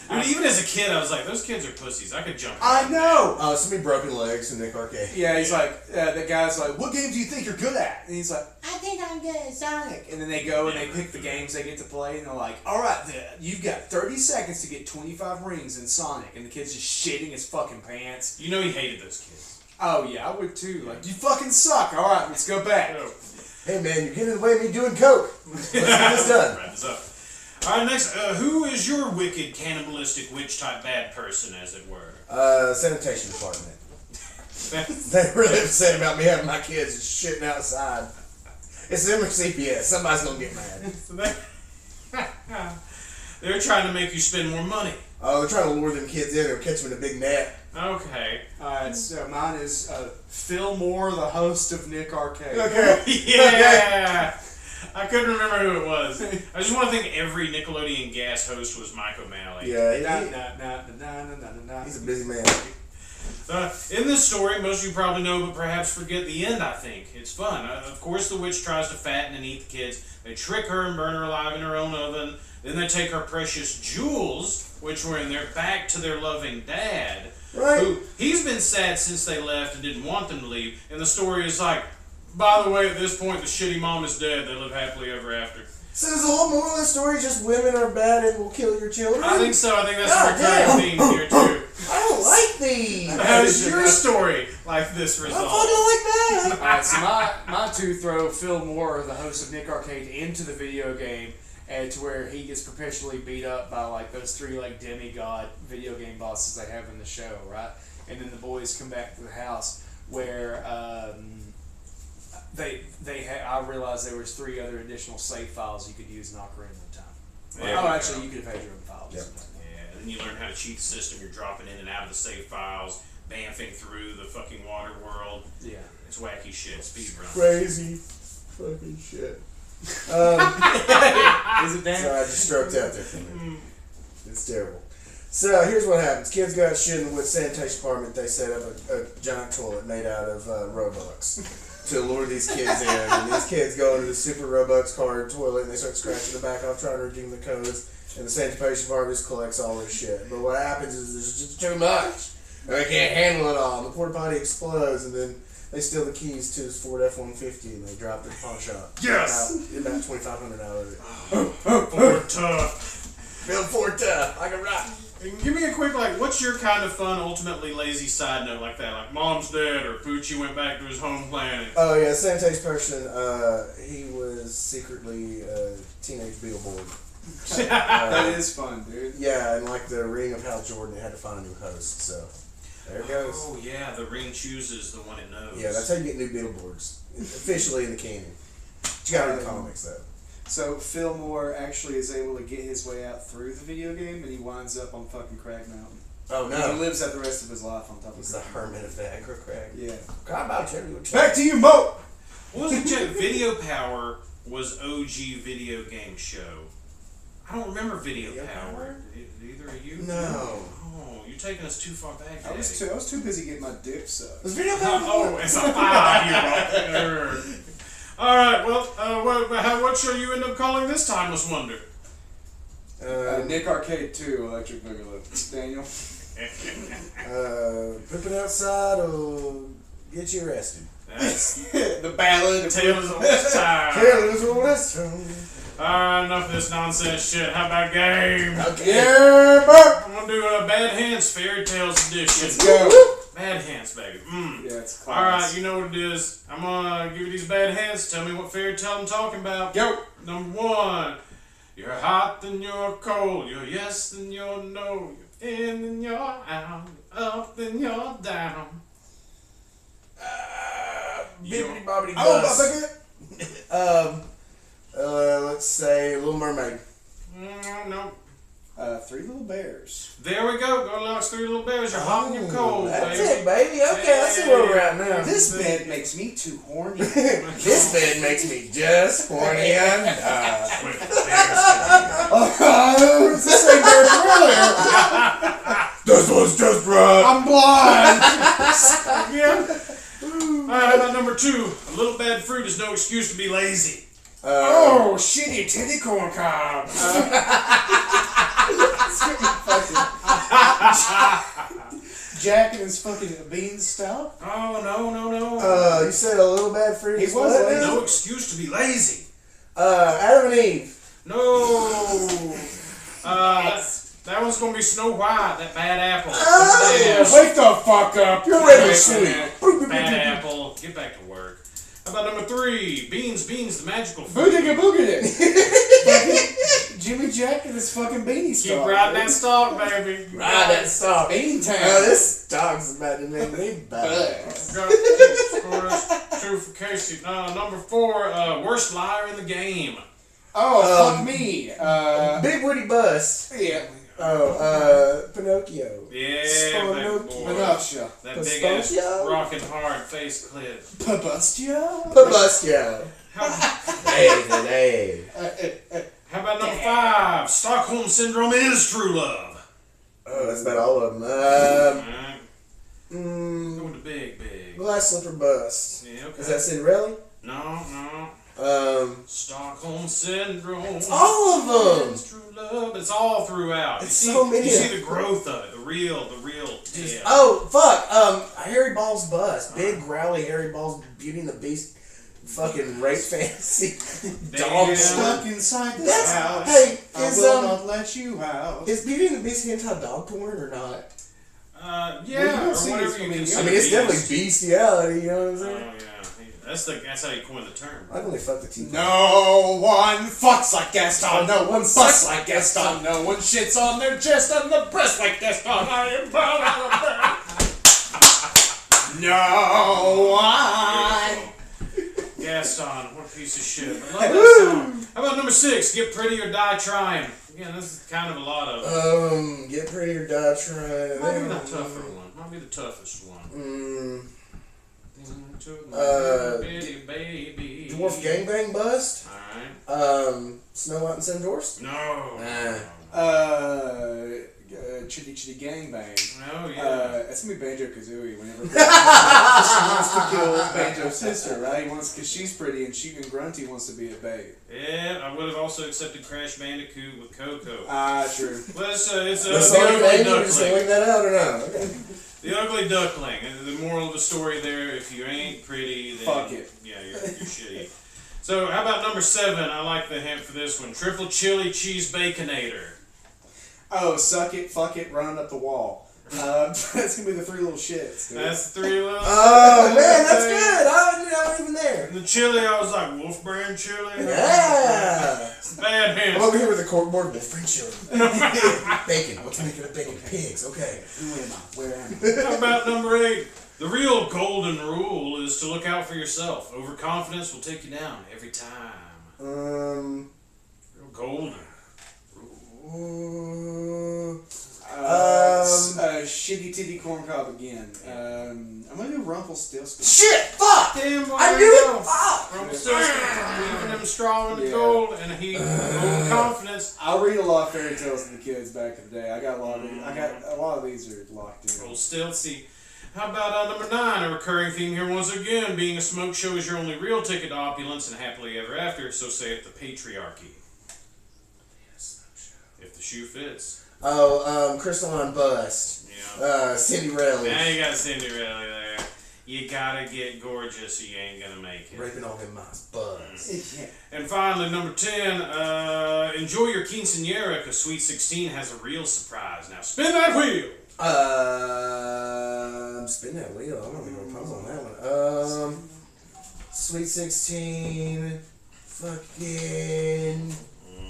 [SPEAKER 1] Dude, even as a kid, I was like, those kids are pussies. I could jump.
[SPEAKER 2] I know.
[SPEAKER 3] Oh, so many broken legs in Nick Arcade.
[SPEAKER 2] Yeah, he's like, the guy's like, what game do you think you're good at? And he's like, I think I'm good at Sonic. And then they go and they pick the games they get to play, and they're like, all right, you've got 30 seconds to get 25 rings in Sonic. And the kid's just shitting his fucking pants.
[SPEAKER 1] You know he hated those kids.
[SPEAKER 2] Oh, yeah, I would too. Like, you fucking suck. All right, let's go back.
[SPEAKER 3] Hey, man, you're getting in the way of me doing coke. Let's get this done.
[SPEAKER 1] Wrap this up. All right, next. Who is your wicked, cannibalistic, witch-type bad person, as it were?
[SPEAKER 3] Sanitation department. They're really upset about me having my kids shitting outside. It's them or CPS. Somebody's gonna get mad.
[SPEAKER 1] They're trying to make you spend more money.
[SPEAKER 3] Oh, they're trying to lure them kids in or catch them in a big net.
[SPEAKER 1] Okay.
[SPEAKER 2] Alright, so mine is Phil Moore, the host of Nick Arcade.
[SPEAKER 3] Okay.
[SPEAKER 1] Yeah! I couldn't remember who it was. I just want to think every Nickelodeon gas host was Mike O'Malley.
[SPEAKER 3] Yeah, he's a busy man.
[SPEAKER 1] In this story, most of you probably know, but perhaps forget the end, I think. It's fun. Of course, the witch tries to fatten and eat the kids. They trick her and burn her alive in her own oven. Then they take her precious jewels, which were in there, back to their loving dad.
[SPEAKER 3] Right.
[SPEAKER 1] Who, he's been sad since they left and didn't want them to leave. And the story is like, by the way, at this point, the shitty mom is dead. They live happily ever after.
[SPEAKER 3] So is the whole moral of the story just women are bad and will kill your children?
[SPEAKER 1] I think so. I think that's a recurring theme here, too.
[SPEAKER 3] I don't like these.
[SPEAKER 1] How is your story like this result?
[SPEAKER 3] I fucking like that.
[SPEAKER 2] Alright, so my two throw Phil Moore, the host of Nick Arcade, into the video game, and to where he gets perpetually beat up by like those three like demigod video game bosses they have in the show, right? And then the boys come back to the house where I realized there was 3 other additional save files you could use in Ocarina of Time.
[SPEAKER 1] Yeah,
[SPEAKER 2] Actually, you could have had your own files.
[SPEAKER 3] Yep.
[SPEAKER 1] Yeah, and then you learn how to cheat the system. You're dropping in and out of the save files, bamfing through the fucking water world.
[SPEAKER 2] Yeah.
[SPEAKER 1] It's wacky shit. Speedrun.
[SPEAKER 3] Crazy fucking shit.
[SPEAKER 2] Is it Dan?
[SPEAKER 3] Sorry, I just stroked out there for a minute. It's terrible. So here's what happens. Kids go out shitting with sanitation department. They set up a giant toilet made out of Robux to lure these kids in. And these kids go into the super Robux card toilet and they start scratching the back off trying to redeem the codes. And the sanitation department just collects all this shit. But what happens is there's just too much. And they can't handle it all. And the porta potty explodes and then they steal the keys to his Ford F-150 and they drop it in the pawn shop.
[SPEAKER 1] Yes!
[SPEAKER 3] About $2,500 out of it.
[SPEAKER 1] Ford tough.
[SPEAKER 3] Build Ford tough. I can rock.
[SPEAKER 1] Give me a quick, like, what's your kind of fun, ultimately lazy side note like that? Like, Mom's dead, or Poochie went back to his home planet.
[SPEAKER 3] Oh, yeah, sanitation person, he was secretly a teenage billboard.
[SPEAKER 2] That is fun, dude.
[SPEAKER 3] Yeah, and like the Ring of Hal Jordan, it had to find a new host, so there it goes.
[SPEAKER 1] Oh, yeah, the ring chooses the one it knows.
[SPEAKER 3] Yeah, that's how you get new billboards. Officially in the canon. You got it in the comics, though.
[SPEAKER 2] So Phil Moore actually is able to get his way out through the video game, and he winds up on fucking Crag Mountain.
[SPEAKER 3] Oh,
[SPEAKER 2] He
[SPEAKER 3] no.
[SPEAKER 2] lives out the rest of his life on top of
[SPEAKER 3] He's the hermit of the Aggro Crag.
[SPEAKER 2] Yeah.
[SPEAKER 3] God, about you.
[SPEAKER 2] Back to you, Mo!
[SPEAKER 1] What was the joke? Video Power was OG video game show. I don't remember Video Power. Either of you?
[SPEAKER 3] No.
[SPEAKER 1] Oh, you're taking us too far back,
[SPEAKER 2] I was too busy getting my dick sucked.
[SPEAKER 3] Was Video Power?
[SPEAKER 1] Oh, it's a 5-year-old. All right. Well, what shall you end up calling this timeless wonder?
[SPEAKER 2] Nick Arcade 2, Electric Boogaloo. Daniel?
[SPEAKER 3] Pooping outside will get you arrested.
[SPEAKER 1] That's
[SPEAKER 2] The Ballad of
[SPEAKER 1] Tales of West Time.
[SPEAKER 3] Careless Western.
[SPEAKER 1] Enough of this nonsense shit. How about game?
[SPEAKER 3] Okay.
[SPEAKER 2] Yeah, Bert!
[SPEAKER 1] I'm gonna do a Bad Hands Fairy Tales edition.
[SPEAKER 2] Let's go!
[SPEAKER 1] Bad Hands, baby.
[SPEAKER 2] Yeah, it's class.
[SPEAKER 1] All right, you know what it is. I'm gonna give you these bad hands. Tell me what fairy tale I'm talking about.
[SPEAKER 2] Go!
[SPEAKER 1] Number 1. You're hot, then you're cold. You're yes, then you're no. You're in, then you're out. Up, then you're down.
[SPEAKER 3] Bibbidi bobbidi
[SPEAKER 2] Oh,
[SPEAKER 3] bus. Let's say Little Mermaid.
[SPEAKER 1] No.
[SPEAKER 2] Three Little Bears.
[SPEAKER 1] There we go. Goldilocks, Three Little Bears. You're hot and you're cold,
[SPEAKER 3] That's
[SPEAKER 1] baby.
[SPEAKER 3] it, baby. Okay, I see where we're at now.
[SPEAKER 2] This bed makes me too horny.
[SPEAKER 3] This bed makes me just horny and
[SPEAKER 1] With the bears.
[SPEAKER 2] It's the same bear earlier.
[SPEAKER 3] this one's just right.
[SPEAKER 2] I'm blind.
[SPEAKER 1] Yeah. Alright, how about number 2? A little bad fruit is no excuse to be lazy.
[SPEAKER 2] Oh, shitty titty corn cob. Jack and his fucking beanstalk.
[SPEAKER 1] Oh, no.
[SPEAKER 3] You said a little bad fruit.
[SPEAKER 2] He
[SPEAKER 3] is
[SPEAKER 2] was
[SPEAKER 3] what?
[SPEAKER 2] lazy.
[SPEAKER 1] No excuse to be lazy.
[SPEAKER 3] Adam and Eve.
[SPEAKER 1] No. That one's gonna be Snow White, that bad apple.
[SPEAKER 2] Wake the fuck up. You're
[SPEAKER 3] ready to
[SPEAKER 2] ready
[SPEAKER 3] sleep.
[SPEAKER 1] Bad apple. Get back to work. How about number 3? Beans, the magical fruit.
[SPEAKER 2] Boogity boogity. Jimmy Jack and his fucking beanie
[SPEAKER 1] Keep
[SPEAKER 2] stalk.
[SPEAKER 1] riding that stalk, baby.
[SPEAKER 3] Ride that stalk.
[SPEAKER 2] Bean Town.
[SPEAKER 3] This dog's about to make me bad.
[SPEAKER 1] Got to keep scores true for Casey. Number 4, worst liar in the game.
[SPEAKER 2] Oh, fuck me.
[SPEAKER 3] Big Woody Bust.
[SPEAKER 2] Yeah.
[SPEAKER 3] Pinocchio.
[SPEAKER 1] Yeah,
[SPEAKER 3] Pinocchio.
[SPEAKER 1] that boy.
[SPEAKER 2] Pinocchio.
[SPEAKER 1] That big ass
[SPEAKER 3] Pinocchio?
[SPEAKER 1] rocking hard face clip.
[SPEAKER 2] Pabustio?
[SPEAKER 3] Pinocchio.
[SPEAKER 1] How,
[SPEAKER 3] Hey.
[SPEAKER 1] how about number 5? Stockholm Syndrome is true love.
[SPEAKER 3] Oh, that's about all of them.
[SPEAKER 1] Alright, go
[SPEAKER 3] Mm,
[SPEAKER 1] with the big.
[SPEAKER 3] Glass Slipper Bust.
[SPEAKER 1] Yeah, okay.
[SPEAKER 3] Is that Cinderella?
[SPEAKER 1] No. Stockholm Syndrome.
[SPEAKER 3] All of them.
[SPEAKER 1] Is true love. It's all throughout.
[SPEAKER 3] It's so many
[SPEAKER 1] You
[SPEAKER 3] of
[SPEAKER 1] see the growth of it. The real tale.
[SPEAKER 3] Oh, fuck. Harry Balls Bust. Big, growly Harry Balls Beauty and the Beast fucking rape fantasy. Dog
[SPEAKER 1] Damn.
[SPEAKER 3] shit.
[SPEAKER 2] Stuck inside this
[SPEAKER 3] That's,
[SPEAKER 2] house.
[SPEAKER 3] hey,
[SPEAKER 2] I
[SPEAKER 3] is,
[SPEAKER 2] will not let you out.
[SPEAKER 3] is Beauty and the Beast hentai dog porn or not?
[SPEAKER 1] Yeah,
[SPEAKER 2] Well, you don't
[SPEAKER 1] or
[SPEAKER 2] see
[SPEAKER 1] whatever
[SPEAKER 2] this
[SPEAKER 1] you
[SPEAKER 2] from
[SPEAKER 1] consider.
[SPEAKER 3] I mean, it's
[SPEAKER 1] beast.
[SPEAKER 3] definitely bestiality, you know what I'm
[SPEAKER 1] Oh
[SPEAKER 3] saying?
[SPEAKER 1] yeah, that's how you coin the term.
[SPEAKER 3] I've only fucked the teeth.
[SPEAKER 2] No one fucks like Gaston. No one
[SPEAKER 3] Sucks
[SPEAKER 2] fucks like Gaston. No one shits on their chest and the breast like Gaston. I am proud of the No one.
[SPEAKER 1] Gaston, what a piece of shit. I love that song. How about number 6? Get pretty or die trying. Again, this is kind of a lot of.
[SPEAKER 3] Get pretty or die trying.
[SPEAKER 1] Might be the tougher one. Might be the toughest one. Baby.
[SPEAKER 3] Dwarf Gangbang Bust.
[SPEAKER 1] Alright.
[SPEAKER 3] Snow White and Seven Dwarfs.
[SPEAKER 1] No.
[SPEAKER 2] Chitty Chitty Gangbang.
[SPEAKER 1] No, yeah.
[SPEAKER 2] That's gonna be Banjo Kazooie whenever she wants to kill Banjo's sister, right? Because she's pretty and Grunty wants to be a babe.
[SPEAKER 1] Yeah, I would have also accepted Crash Bandicoot with Coco.
[SPEAKER 2] True.
[SPEAKER 1] But it's
[SPEAKER 3] The
[SPEAKER 1] the
[SPEAKER 3] Sonic
[SPEAKER 1] ugly
[SPEAKER 3] Lady, you're just gonna
[SPEAKER 1] duckling.
[SPEAKER 3] leave that out or no? Okay.
[SPEAKER 1] The ugly duckling. And the moral of the story there, if you ain't pretty, then
[SPEAKER 2] Fuck it.
[SPEAKER 1] Yeah, you're shitty. So how about number 7? I like the hint for this one. Triple chili cheese baconator.
[SPEAKER 2] Oh, suck it, fuck it, run up the wall. That's gonna be the 3 little shits, dude.
[SPEAKER 1] That's 3 little.
[SPEAKER 3] Oh man, that's good. I wasn't even there.
[SPEAKER 1] And the chili, I was like, Wolf Brand chili?
[SPEAKER 3] Yeah.
[SPEAKER 1] Bad hint.
[SPEAKER 3] I'm over here with the corkboard with French chili. Bacon. What's making it bacon? Pigs. Okay.
[SPEAKER 2] Where am I?
[SPEAKER 1] How about number 8? The real golden rule is to look out for yourself. Overconfidence will take you down every time. Real golden.
[SPEAKER 2] Shitty titty corn cob again. I'm gonna do Rumpelstiltskin.
[SPEAKER 3] Shit! Fuck!
[SPEAKER 1] Damn, boy,
[SPEAKER 3] I
[SPEAKER 1] there
[SPEAKER 3] knew
[SPEAKER 1] you
[SPEAKER 3] it!
[SPEAKER 1] go.
[SPEAKER 3] Fuck!
[SPEAKER 1] Rumpelstiltskin, leaving them straw in the
[SPEAKER 2] Yeah.
[SPEAKER 1] gold, and he overconfidence.
[SPEAKER 2] I read a lot of fairy tales to the kids back in the day. I got a lot of these. A lot of these are locked in.
[SPEAKER 1] Old Stiltsy. How about number 9? A recurring theme here once again. Being a smoke show is your only real ticket to opulence and happily ever after, so saith the patriarchy. If the shoe fits.
[SPEAKER 3] Crystalline Bust.
[SPEAKER 1] Yeah.
[SPEAKER 3] Cinderella.
[SPEAKER 1] Now you got Cinderella there. You gotta get gorgeous or you ain't gonna make it.
[SPEAKER 3] Raping all them mice. Buzz.
[SPEAKER 2] Yeah.
[SPEAKER 1] And finally, number 10, enjoy your quinceañera because Sweet 16 has a real surprise. Now spin that wheel!
[SPEAKER 3] Spin that wheel. I don't think I'm gonna pause on that one. Sweet 16. Fucking.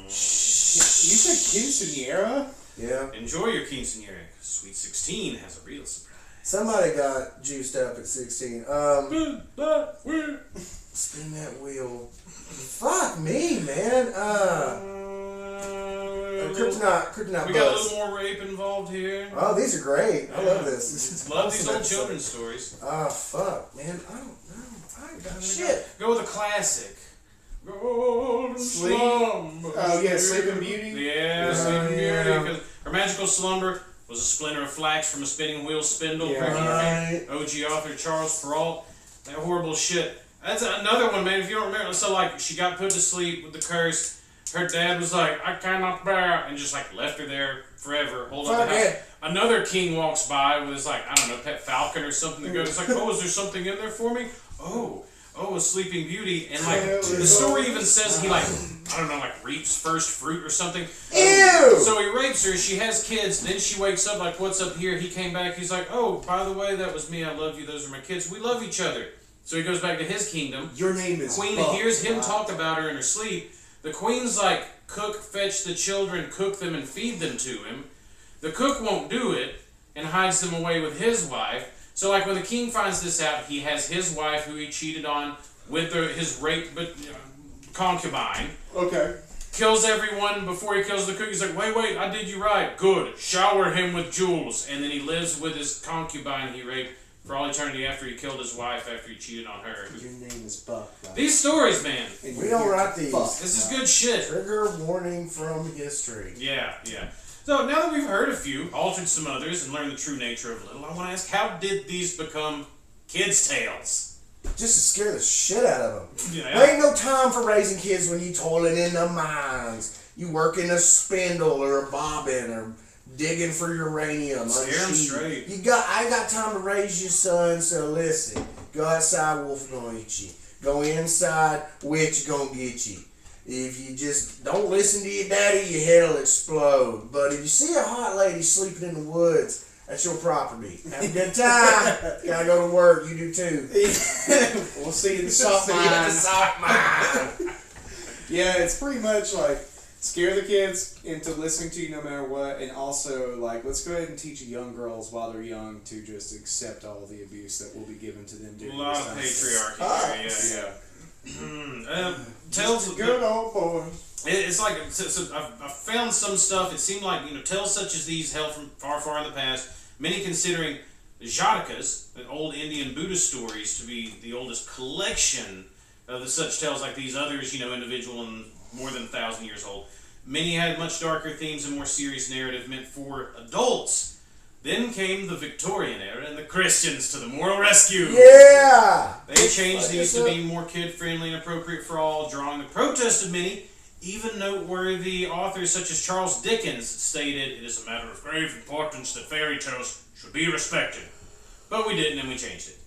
[SPEAKER 2] You said quinceañera?
[SPEAKER 3] Yeah.
[SPEAKER 1] Enjoy your quinceañera because Sweet 16 has a real surprise.
[SPEAKER 3] Somebody got juiced up at 16.
[SPEAKER 1] Spin that wheel!
[SPEAKER 3] Spin that wheel. Fuck me, man. Kryptonite
[SPEAKER 1] we got a little more rape involved here.
[SPEAKER 3] Oh, these are great. I love this.
[SPEAKER 1] Love these old children's stories.
[SPEAKER 3] Oh, fuck, man. I don't know. I got shit.
[SPEAKER 1] Go with a classic. Golden
[SPEAKER 2] Sleep.
[SPEAKER 1] slumber.
[SPEAKER 2] Oh, yeah, Sleeping Beauty.
[SPEAKER 1] Yeah, Sleeping Beauty. Because her magical slumber was a splinter of flax from a spinning wheel spindle.
[SPEAKER 3] Yeah,
[SPEAKER 1] OG author Charles Perrault. That horrible shit. That's another one, man. If you don't remember, so like she got put to sleep with the curse. Her dad was like, I cannot bear, and just like left her there forever. Hold on. Another king walks by with his like, I don't know, pet falcon or something that goes, it's like, oh, is there something in there for me? Oh, a Sleeping Beauty. And like the story even says he like, I don't know, like reaps first fruit or something.
[SPEAKER 3] Ew!
[SPEAKER 1] So he rapes her, she has kids, then she wakes up like, what's up here? He came back, he's like, oh, by the way, that was me, I love you, those are my kids, we love each other. So he goes back to his kingdom.
[SPEAKER 2] Your name is
[SPEAKER 1] Queen hears him talk about her in her sleep. The queen's like, cook, fetch the children, cook them, and feed them to him. The cook won't do it and hides them away with his wife. So like when the king finds this out, he has his wife who he cheated on with his rape concubine.
[SPEAKER 2] Okay.
[SPEAKER 1] Kills everyone before he kills the cook. He's like, wait, I did you right. Good. Shower him with jewels. And then he lives with his concubine he raped for all eternity after he killed his wife after he cheated on her.
[SPEAKER 2] Your name is Buck. Right?
[SPEAKER 1] These stories, man.
[SPEAKER 3] We don't write these.
[SPEAKER 1] This is good shit.
[SPEAKER 3] Trigger warning from history.
[SPEAKER 1] Yeah. So now that we've heard a few, altered some others, and learned the true nature of little, I want to ask, how did these become kids' tales?
[SPEAKER 3] Just to scare the shit out of them.
[SPEAKER 1] Yeah.
[SPEAKER 3] There ain't no time for raising kids when you toiling in the mines. You working a spindle or a bobbin or digging for uranium.
[SPEAKER 1] Scare them straight.
[SPEAKER 3] I got time to raise your son, so listen. Go outside, wolf gonna eat you. Go inside, witch gonna get you. If you just don't listen to your daddy, your head'll explode. But if you see a hot lady sleeping in the woods, that's your property. Have a good time. Gotta go to work. You do too.
[SPEAKER 2] We'll see you in the salt mine. Yeah, it's pretty much like scare the kids into listening to you no matter what, and also like let's go ahead and teach young girls while they're young to just accept all the abuse that will be given to them during
[SPEAKER 1] a lot of patriarchy.
[SPEAKER 2] Tells good old boy.
[SPEAKER 1] It's like I found some stuff. It seemed like tales such as these held from far in the past. Many considering Jatakas, the old Indian Buddhist stories, to be the oldest collection of such tales like these. Others, individual and more than 1,000 years old. Many had much darker themes and more serious narrative meant for adults. Then came the Victorian era and the Christians to the moral rescue.
[SPEAKER 3] Yeah!
[SPEAKER 1] They changed these to be more kid-friendly and appropriate for all, drawing the protest of many. Even noteworthy authors such as Charles Dickens stated, it is a matter of grave importance that fairy tales should be respected. But we didn't, and we changed it.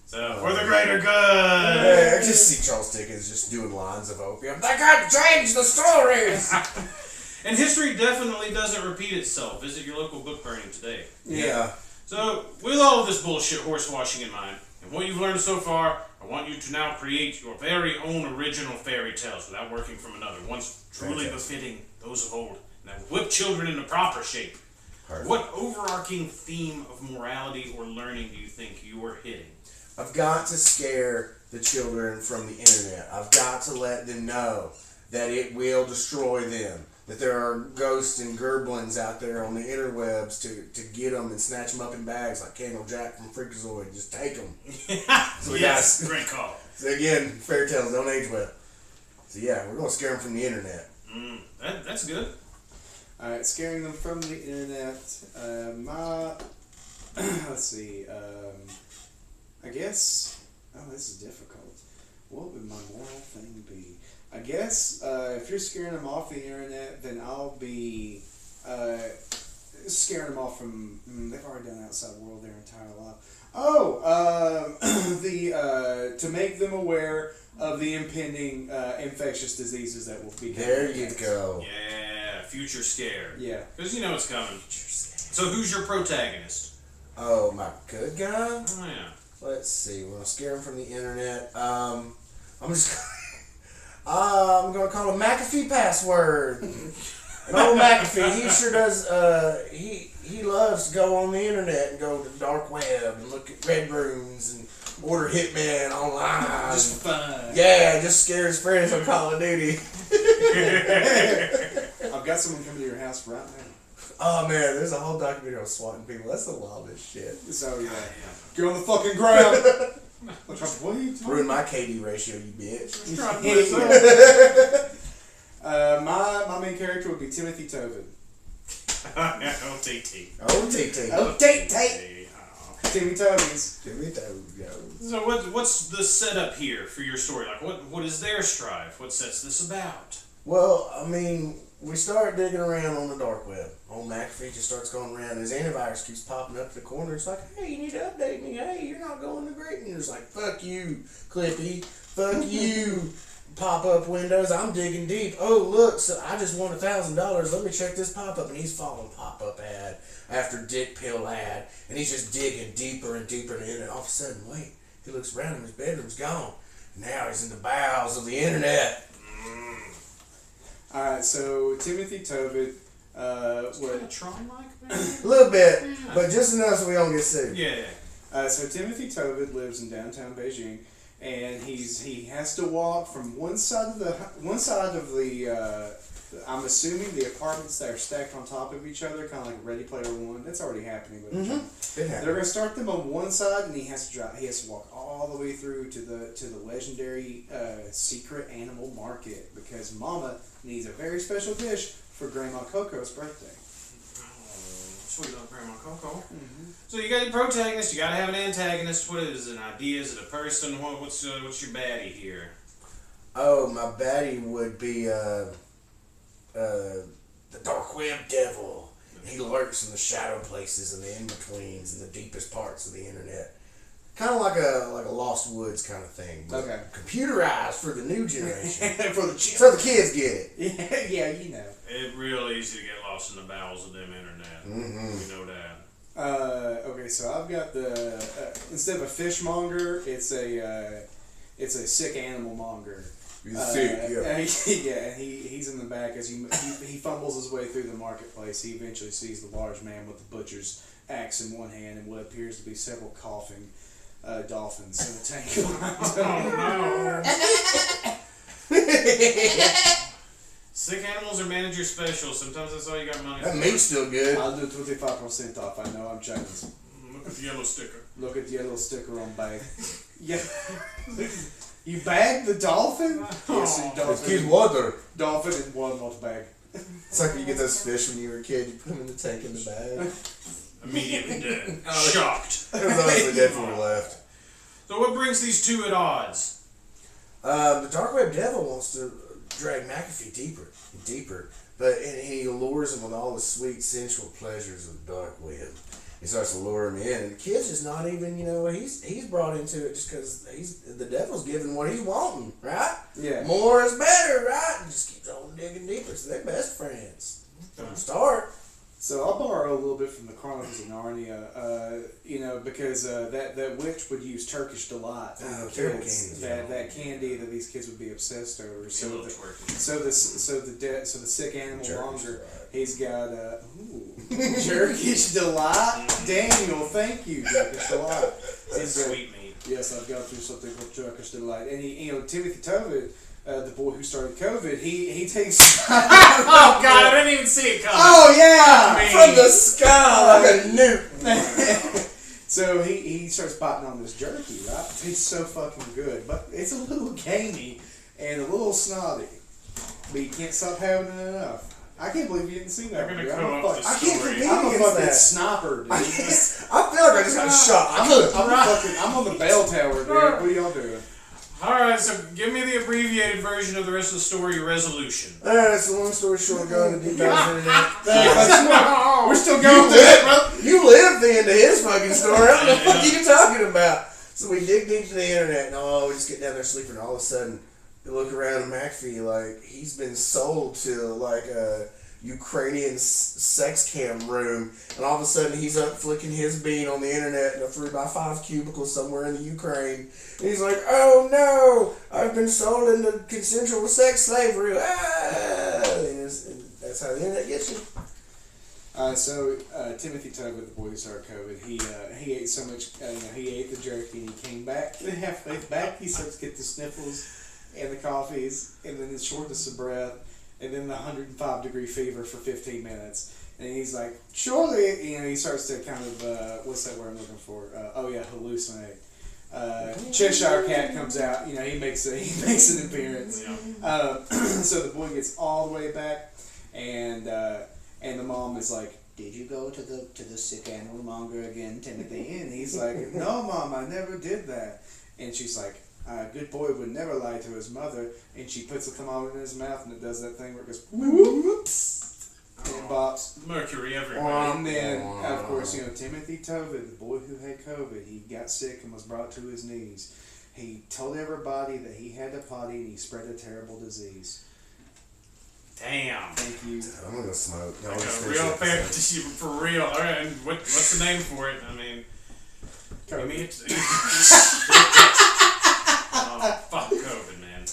[SPEAKER 1] So, for the greater good!
[SPEAKER 3] Yeah, I just see Charles Dickens just doing lines of opium. They got to change the stories!
[SPEAKER 1] And history definitely doesn't repeat itself. Visit your local book burning today.
[SPEAKER 3] Yeah.
[SPEAKER 1] So, with all of this bullshit horse washing in mind, and what you've learned so far, I want you to now create your very own original fairy tales without working from another, ones truly befitting those of old, and that will whip children into proper shape. Perfect. What overarching theme of morality or learning do you think you are hitting?
[SPEAKER 3] I've got to scare the children from the internet. I've got to let them know that it will destroy them. That there are ghosts and gerblins out there on the interwebs to get them and snatch them up in bags like Candle Jack from Freakazoid. Just take them.
[SPEAKER 1] So yes, great call.
[SPEAKER 3] So again, fairy tales don't age well. So yeah, we're going to scare them from the internet.
[SPEAKER 1] That's good.
[SPEAKER 2] Alright, scaring them from the internet. Let's see. I guess... Oh, this is difficult. What would my moral thing be? I guess if you're scaring them off the internet, then I'll be scaring them off from... they've already done outside world their entire life. To make them aware of the impending infectious diseases that will be coming.
[SPEAKER 3] There you go.
[SPEAKER 1] Yeah, future scare.
[SPEAKER 2] Yeah.
[SPEAKER 1] Because you know it's coming. So who's your protagonist?
[SPEAKER 3] Oh, my good guy?
[SPEAKER 1] Oh, yeah.
[SPEAKER 3] Let's see. We're going to scare him from the internet. I'm going to call him McAfee Password. And old McAfee, he sure does, he loves to go on the internet and go to the dark web and look at red rooms and order Hitman online.
[SPEAKER 2] Just fun.
[SPEAKER 3] Yeah, just scare his friends on Call of Duty.
[SPEAKER 2] I've got someone coming to your house right now.
[SPEAKER 3] Oh man, there's a whole documentary on swatting people. That's the wildest shit.
[SPEAKER 2] So yeah, get on the fucking ground. What are you talking?
[SPEAKER 3] Ruin my KD ratio, you bitch.
[SPEAKER 2] My main character would be Timothy Tovid.
[SPEAKER 1] OTT.
[SPEAKER 2] Timmy Tovies.
[SPEAKER 3] Timmy Tovid.
[SPEAKER 1] So what's the setup here for your story? Like what is their strive? What sets this about?
[SPEAKER 3] Well, I mean, we start digging around on the dark web. Old McAfee just starts going around. His antivirus keeps popping up to the corner. It's like, hey, you need to update me. Hey, you're not going to great. And it's like, fuck you, Clippy. Fuck you, pop-up Windows. I'm digging deep. Oh, look, so I just won $1,000. Let me check this pop-up. And he's following pop-up ad after dick pill ad. And he's just digging deeper and deeper. And then all of a sudden, wait, he looks around and his bedroom's gone. Now he's in the bowels of the internet.
[SPEAKER 2] Alright, so Timothy Tovid,
[SPEAKER 1] What Tron-like, maybe?
[SPEAKER 3] A little bit, but just enough so we don't get sued.
[SPEAKER 1] Yeah.
[SPEAKER 2] So Timothy Tovid lives in downtown Beijing, and he has to walk from one side of the I'm assuming the apartments that are stacked on top of each other, kind of like Ready Player One. That's already happening. But they're going to start them on one side, and he has to walk all the way through to the legendary secret animal market because Mama needs a very special dish for Grandma Coco's birthday.
[SPEAKER 1] Sweet little Grandma Coco. So you got your protagonist, you got to have an antagonist. What is it, an idea? Is it a person? What's your baddie here?
[SPEAKER 3] Oh, my baddie would be the dark web devil. He lurks in the shadow places and the in-betweens and the deepest parts of the internet. Kind of like a Lost Woods kind of thing.
[SPEAKER 2] Okay.
[SPEAKER 3] Computerized for the new generation.
[SPEAKER 2] For the
[SPEAKER 3] so the kids get it.
[SPEAKER 2] yeah, you know.
[SPEAKER 1] It's real easy to get lost in the bowels of them internet. We know that.
[SPEAKER 2] Okay, so I've got the instead of a fishmonger, it's a sick animal monger.
[SPEAKER 3] He's sick,
[SPEAKER 2] yeah. And he's in the back as he fumbles his way through the marketplace. He eventually sees the large man with the butcher's axe in one hand and what appears to be several coughing dolphins in a tank behind him.
[SPEAKER 1] Sick animals are manager special. Sometimes that's all you got money
[SPEAKER 3] That
[SPEAKER 1] for.
[SPEAKER 3] meat's still good.
[SPEAKER 2] I'll do 25% off. I know I'm Chinese.
[SPEAKER 1] Look at the yellow sticker.
[SPEAKER 2] Look at the yellow sticker on bag. Yeah. You bagged the dolphin? Yes,
[SPEAKER 3] Excuse water.
[SPEAKER 2] Dolphin in walnut bag.
[SPEAKER 3] It's like when you get those fish when you were a kid, you put them in the tank in the bag.
[SPEAKER 1] Immediately dead. Shocked.
[SPEAKER 3] It was honestly dead before we left.
[SPEAKER 1] So what brings these two at odds?
[SPEAKER 3] The dark web devil wants to drag McAfee deeper and deeper, and he allures him with all the sweet, sensual pleasures of the dark web. He starts to lure him in, and the kid's just not even, he's brought into it just because the devil's giving what he's wanting, right?
[SPEAKER 2] Yeah.
[SPEAKER 3] More is better, right? And just keeps on digging deeper, so they're best friends. From the start.
[SPEAKER 2] So I'll borrow a little bit from the Chronicles of Narnia, because that witch would use Turkish delight.
[SPEAKER 3] Terrible candy.
[SPEAKER 2] That candy that these kids would be obsessed over. So the sick animal monger, he's got Turkish delight. Daniel, thank you, Turkish delight.
[SPEAKER 1] That's sweet meat.
[SPEAKER 2] Yes, I've got through something called Turkish delight, and Timothy Tovid. The boy who started COVID, he takes.
[SPEAKER 1] Oh God, I didn't even see it coming.
[SPEAKER 2] Oh yeah,
[SPEAKER 3] from the sky like a nuke.
[SPEAKER 2] So he starts biting on this jerky, right? It tastes so fucking good, but it's a little gamey and a little snotty. But you can't stop having it enough. I can't believe you didn't see that.
[SPEAKER 1] I'm a fucking
[SPEAKER 2] sniper, dude.
[SPEAKER 3] I feel like I just got shot.
[SPEAKER 2] I'm on the bell tower, dude. What are y'all doing?
[SPEAKER 1] Alright, so give me the abbreviated version of the rest of the story resolution.
[SPEAKER 3] Alright, so long story short, going to deep dive internet.
[SPEAKER 2] We're still going with it, bro.
[SPEAKER 3] You lived the end of his fucking story. I don't know what you're talking about. So we dig deep to the internet, and we just get down there sleeping, and all of a sudden, you look around at McAfee, like, he's been sold to, like, a Ukrainian sex cam room, and all of a sudden he's up flicking his bean on the internet in a 3x5 cubicle somewhere in the Ukraine. And he's like, oh no, I've been sold into consensual sex slavery. And that's how the internet gets you.
[SPEAKER 2] So Timothy Tovid, the boy who started COVID, he ate so much, he ate the jerky, and he came back, and halfway back he starts to get the sniffles and the coffees, and then the shortness of breath. and then the 105-degree fever for 15 minutes. And he's like, surely, he starts to kind of, what's that word I'm looking for? Hallucinate. Cheshire Cat comes out. He makes an appearance.
[SPEAKER 1] Yeah.
[SPEAKER 2] So the boy gets all the way back, and the mom is like, "Did you go to the sick animal monger again, Timothy?" And he's like, "No, Mom, I never did that." And she's like, "A good boy would never lie to his mother." And she puts a thermometer in his mouth, and it does that thing where it goes whoops. And it bops.
[SPEAKER 1] Mercury everywhere.
[SPEAKER 2] And then, of course, Timothy Tovid, the boy who had COVID, he got sick and was brought to his knees. He told everybody that he had a potty and he spread a terrible disease.
[SPEAKER 1] Damn.
[SPEAKER 2] Thank you.
[SPEAKER 3] I'm gonna go smoke.
[SPEAKER 1] Like a real for real. All right, and what's the name for it? I mean,
[SPEAKER 2] COVID.
[SPEAKER 1] Oh, fuck COVID, man.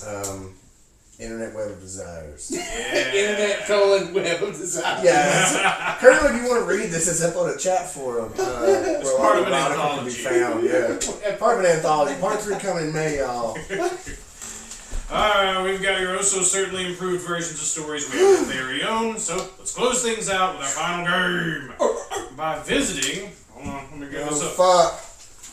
[SPEAKER 3] Internet Web of Desires.
[SPEAKER 1] Yeah.
[SPEAKER 2] Internet : Web of Desires.
[SPEAKER 3] Yeah. Colonel, if you want to read this, it's up on a chat forum.
[SPEAKER 1] It's
[SPEAKER 3] where
[SPEAKER 1] part of an
[SPEAKER 3] erotica can be
[SPEAKER 1] anthology.
[SPEAKER 3] found. Yeah. Part of an anthology. Part 3 coming in May, y'all.
[SPEAKER 1] We've got your also certainly improved versions of stories we have our very own. So let's close things out with our final game by visiting. Hold on, let me get this up.
[SPEAKER 3] Fuck.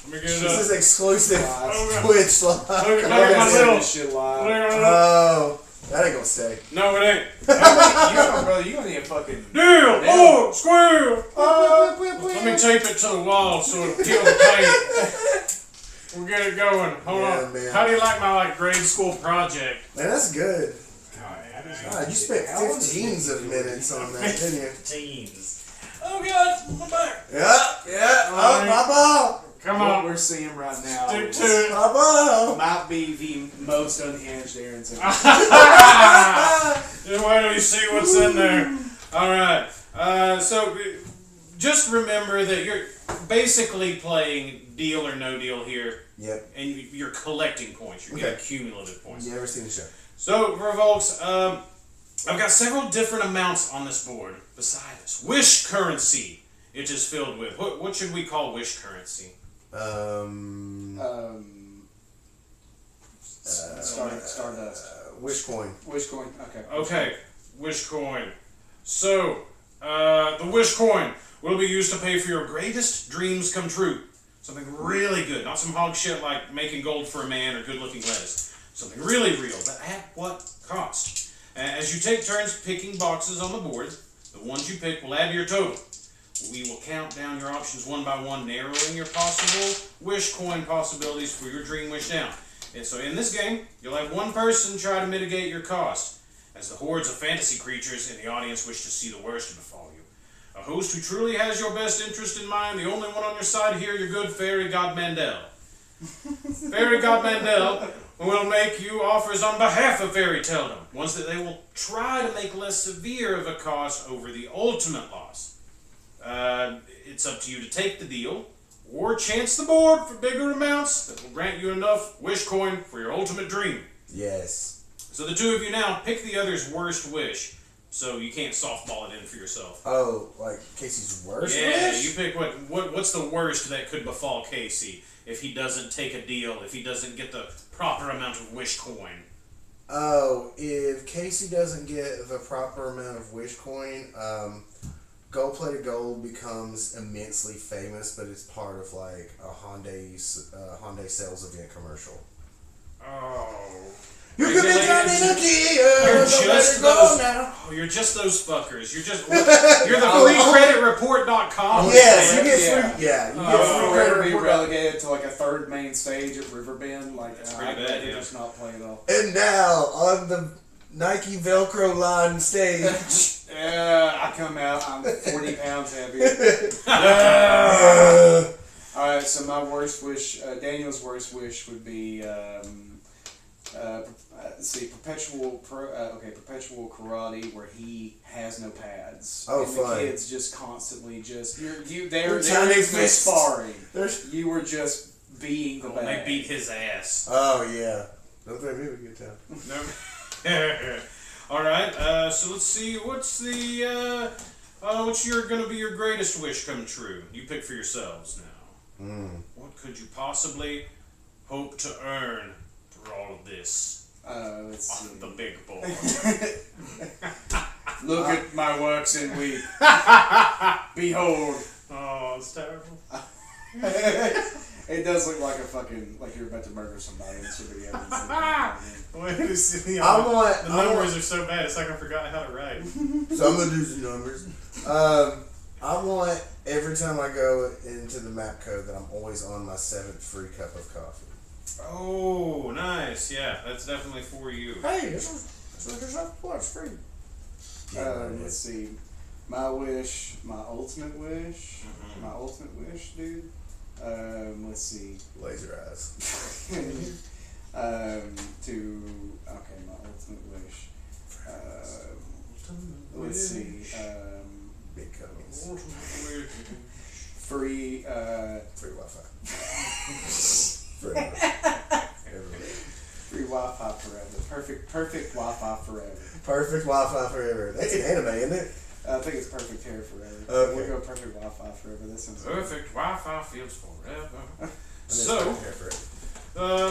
[SPEAKER 1] Let me get it
[SPEAKER 3] This
[SPEAKER 1] up.
[SPEAKER 3] is exclusive
[SPEAKER 1] Oh,
[SPEAKER 3] Twitch live.
[SPEAKER 1] Look at my little.
[SPEAKER 2] This shit live.
[SPEAKER 3] Oh, that ain't gonna stay.
[SPEAKER 1] No, it ain't.
[SPEAKER 2] Brother, you gonna need a fucking
[SPEAKER 1] Deal! Oh, squeal! Let me
[SPEAKER 3] Let
[SPEAKER 1] tape it to the wall so it'll peel the paint. We'll get it going. Hold
[SPEAKER 3] Yeah,
[SPEAKER 1] on.
[SPEAKER 3] man.
[SPEAKER 1] How do you like my grade school project?
[SPEAKER 3] Man, that's good.
[SPEAKER 1] God,
[SPEAKER 3] God, you spent 15s of minutes on that, didn't you?
[SPEAKER 1] teens. Oh God, my back.
[SPEAKER 3] Yeah. Oh, Papa.
[SPEAKER 1] Come
[SPEAKER 2] What
[SPEAKER 1] on.
[SPEAKER 2] we're seeing right now
[SPEAKER 1] Stick to it.
[SPEAKER 3] Papa.
[SPEAKER 2] might be the most unhinged Aaron's ever.
[SPEAKER 1] Just wait till you see what's in there. All right. So just remember that you're basically playing deal or no deal here.
[SPEAKER 3] Yep.
[SPEAKER 1] And you're collecting points. You're getting cumulative points.
[SPEAKER 3] You ever seen the show?
[SPEAKER 1] So, for folks, I've got several different amounts on this board besides wish currency. It is filled with. What should we call wish currency?
[SPEAKER 2] Stardust.
[SPEAKER 3] Wish coin.
[SPEAKER 2] Wish coin. Okay.
[SPEAKER 1] Okay, wish coin. So, the wish coin will be used to pay for your greatest dreams come true. Something really good, not some hog shit like making gold for a man or good-looking lettuce. Something really real, but at what cost? As you take turns picking boxes on the board, the ones you pick will add to your total. We will count down your options one by one, narrowing your possible wish coin possibilities for your dream wish down. And so in this game, you'll have one person try to mitigate your cost, as the hordes of fantasy creatures in the audience wish to see the worst to befall you. A host who truly has your best interest in mind, the only one on your side here, your good fairy god Mandel. Fairy god Mandel will make you offers on behalf of Fairy Teldom, ones that they will try to make less severe of a cost over the ultimate loss. It's up to you to take the deal, or chance the board for bigger amounts that will grant you enough wish coin for your ultimate dream.
[SPEAKER 3] Yes.
[SPEAKER 1] So the two of you now pick the other's worst wish, so you can't softball it in for yourself.
[SPEAKER 3] Oh, like Casey's worst
[SPEAKER 1] Yeah,
[SPEAKER 3] wish?
[SPEAKER 1] you pick what's the worst that could befall Casey if he doesn't take a deal, if he doesn't get the proper amount of wish coin.
[SPEAKER 3] Oh, if Casey doesn't get the proper amount of wish coin, Gold-plated gold becomes immensely famous, but it's part of like a Hyundai sales event commercial.
[SPEAKER 1] Oh.
[SPEAKER 3] You can be driving a Kia.
[SPEAKER 1] You're just those. Oh, you're just those fuckers. You're the freecreditreport.com.
[SPEAKER 3] Yes, you get
[SPEAKER 2] Yeah.
[SPEAKER 3] free. Yeah, you get
[SPEAKER 2] You'll
[SPEAKER 3] free
[SPEAKER 2] forever
[SPEAKER 3] credit
[SPEAKER 2] be
[SPEAKER 3] report.
[SPEAKER 2] relegated to like a third main stage at Riverbend. Like
[SPEAKER 1] That's pretty bad, yeah.
[SPEAKER 2] Just not play at all.
[SPEAKER 3] And now on the Nike Velcro line stage.
[SPEAKER 2] Yeah, I come out. I'm 40 pounds heavier. All right, so my worst wish, Daniel's worst wish would be, let's see, perpetual karate where he has no pads.
[SPEAKER 3] Oh,
[SPEAKER 2] and
[SPEAKER 3] fun.
[SPEAKER 2] the kids just constantly there
[SPEAKER 3] They're
[SPEAKER 2] is
[SPEAKER 3] Chinese
[SPEAKER 2] no
[SPEAKER 3] fists.
[SPEAKER 2] sparring.
[SPEAKER 3] There's-
[SPEAKER 2] You were just being the
[SPEAKER 1] When they
[SPEAKER 2] bad.
[SPEAKER 1] beat his ass.
[SPEAKER 3] Oh yeah, don't think we would get time.
[SPEAKER 1] No. All right. So let's see. What's gonna be your greatest wish come true? You pick for yourselves now. What could you possibly hope to earn through all of this?
[SPEAKER 2] Let's see.
[SPEAKER 1] The big boy.
[SPEAKER 2] Look at my works and weep. Behold.
[SPEAKER 1] Oh, it's terrible.
[SPEAKER 2] It does look like like you're about to murder somebody in some video.
[SPEAKER 1] Wait a second.
[SPEAKER 3] The
[SPEAKER 1] numbers are so bad, it's like I forgot how to write.
[SPEAKER 3] So I'm gonna do some numbers. I want every time I go into the map code that I'm always on my 7th free cup of coffee.
[SPEAKER 1] Oh, nice. Yeah, that's definitely for you.
[SPEAKER 3] Hey, this is free.
[SPEAKER 2] Let's see. My wish, my ultimate wish, dude. Let's see.
[SPEAKER 3] Laser eyes.
[SPEAKER 2] My ultimate wish. Let's see.
[SPEAKER 3] Big cookies.
[SPEAKER 2] Free
[SPEAKER 3] Wi-Fi. Forever.
[SPEAKER 2] Free Wi-Fi forever. Perfect Wi-Fi forever.
[SPEAKER 3] Perfect Wi-Fi forever. That's an anime, isn't it?
[SPEAKER 2] I think it's perfect hair forever.
[SPEAKER 3] Okay.
[SPEAKER 2] We'll go perfect Wi-Fi forever. That sounds
[SPEAKER 1] Perfect Wi-Fi feels forever.
[SPEAKER 3] So,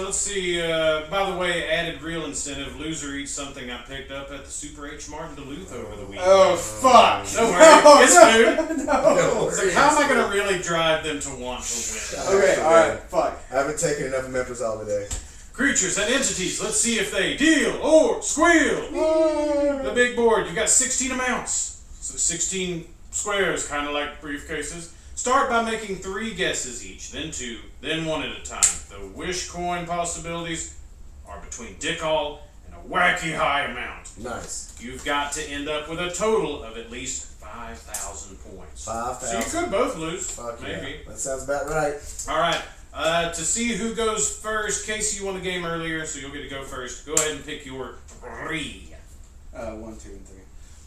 [SPEAKER 1] let's see. By the way, added real incentive. Loser eats something I picked up at the Super H Mart in Duluth over the weekend.
[SPEAKER 2] Oh, fuck!
[SPEAKER 1] Don't worry, it's food.
[SPEAKER 2] No.
[SPEAKER 1] It's like, how am I going to really drive them to want to win?
[SPEAKER 2] Okay, alright, fuck.
[SPEAKER 3] I haven't taken enough omeprazole today.
[SPEAKER 1] Creatures and entities, let's see if they deal or squeal. The big board, you got 16 amounts. So 16 squares, kind of like briefcases. Start by making 3 guesses each, then 2, then 1 at a time. The wish coin possibilities are between dick all and a wacky high amount.
[SPEAKER 3] Nice.
[SPEAKER 1] You've got to end up with a total of at least 5,000 points.
[SPEAKER 3] 5,000.
[SPEAKER 1] So you could both lose,
[SPEAKER 3] Fuck
[SPEAKER 1] maybe.
[SPEAKER 3] Yeah. That sounds about right.
[SPEAKER 1] All right. To see who goes first, Casey, you won the game earlier, so you'll get to go first. Go ahead and pick your 3.
[SPEAKER 2] 1, 2, and 3.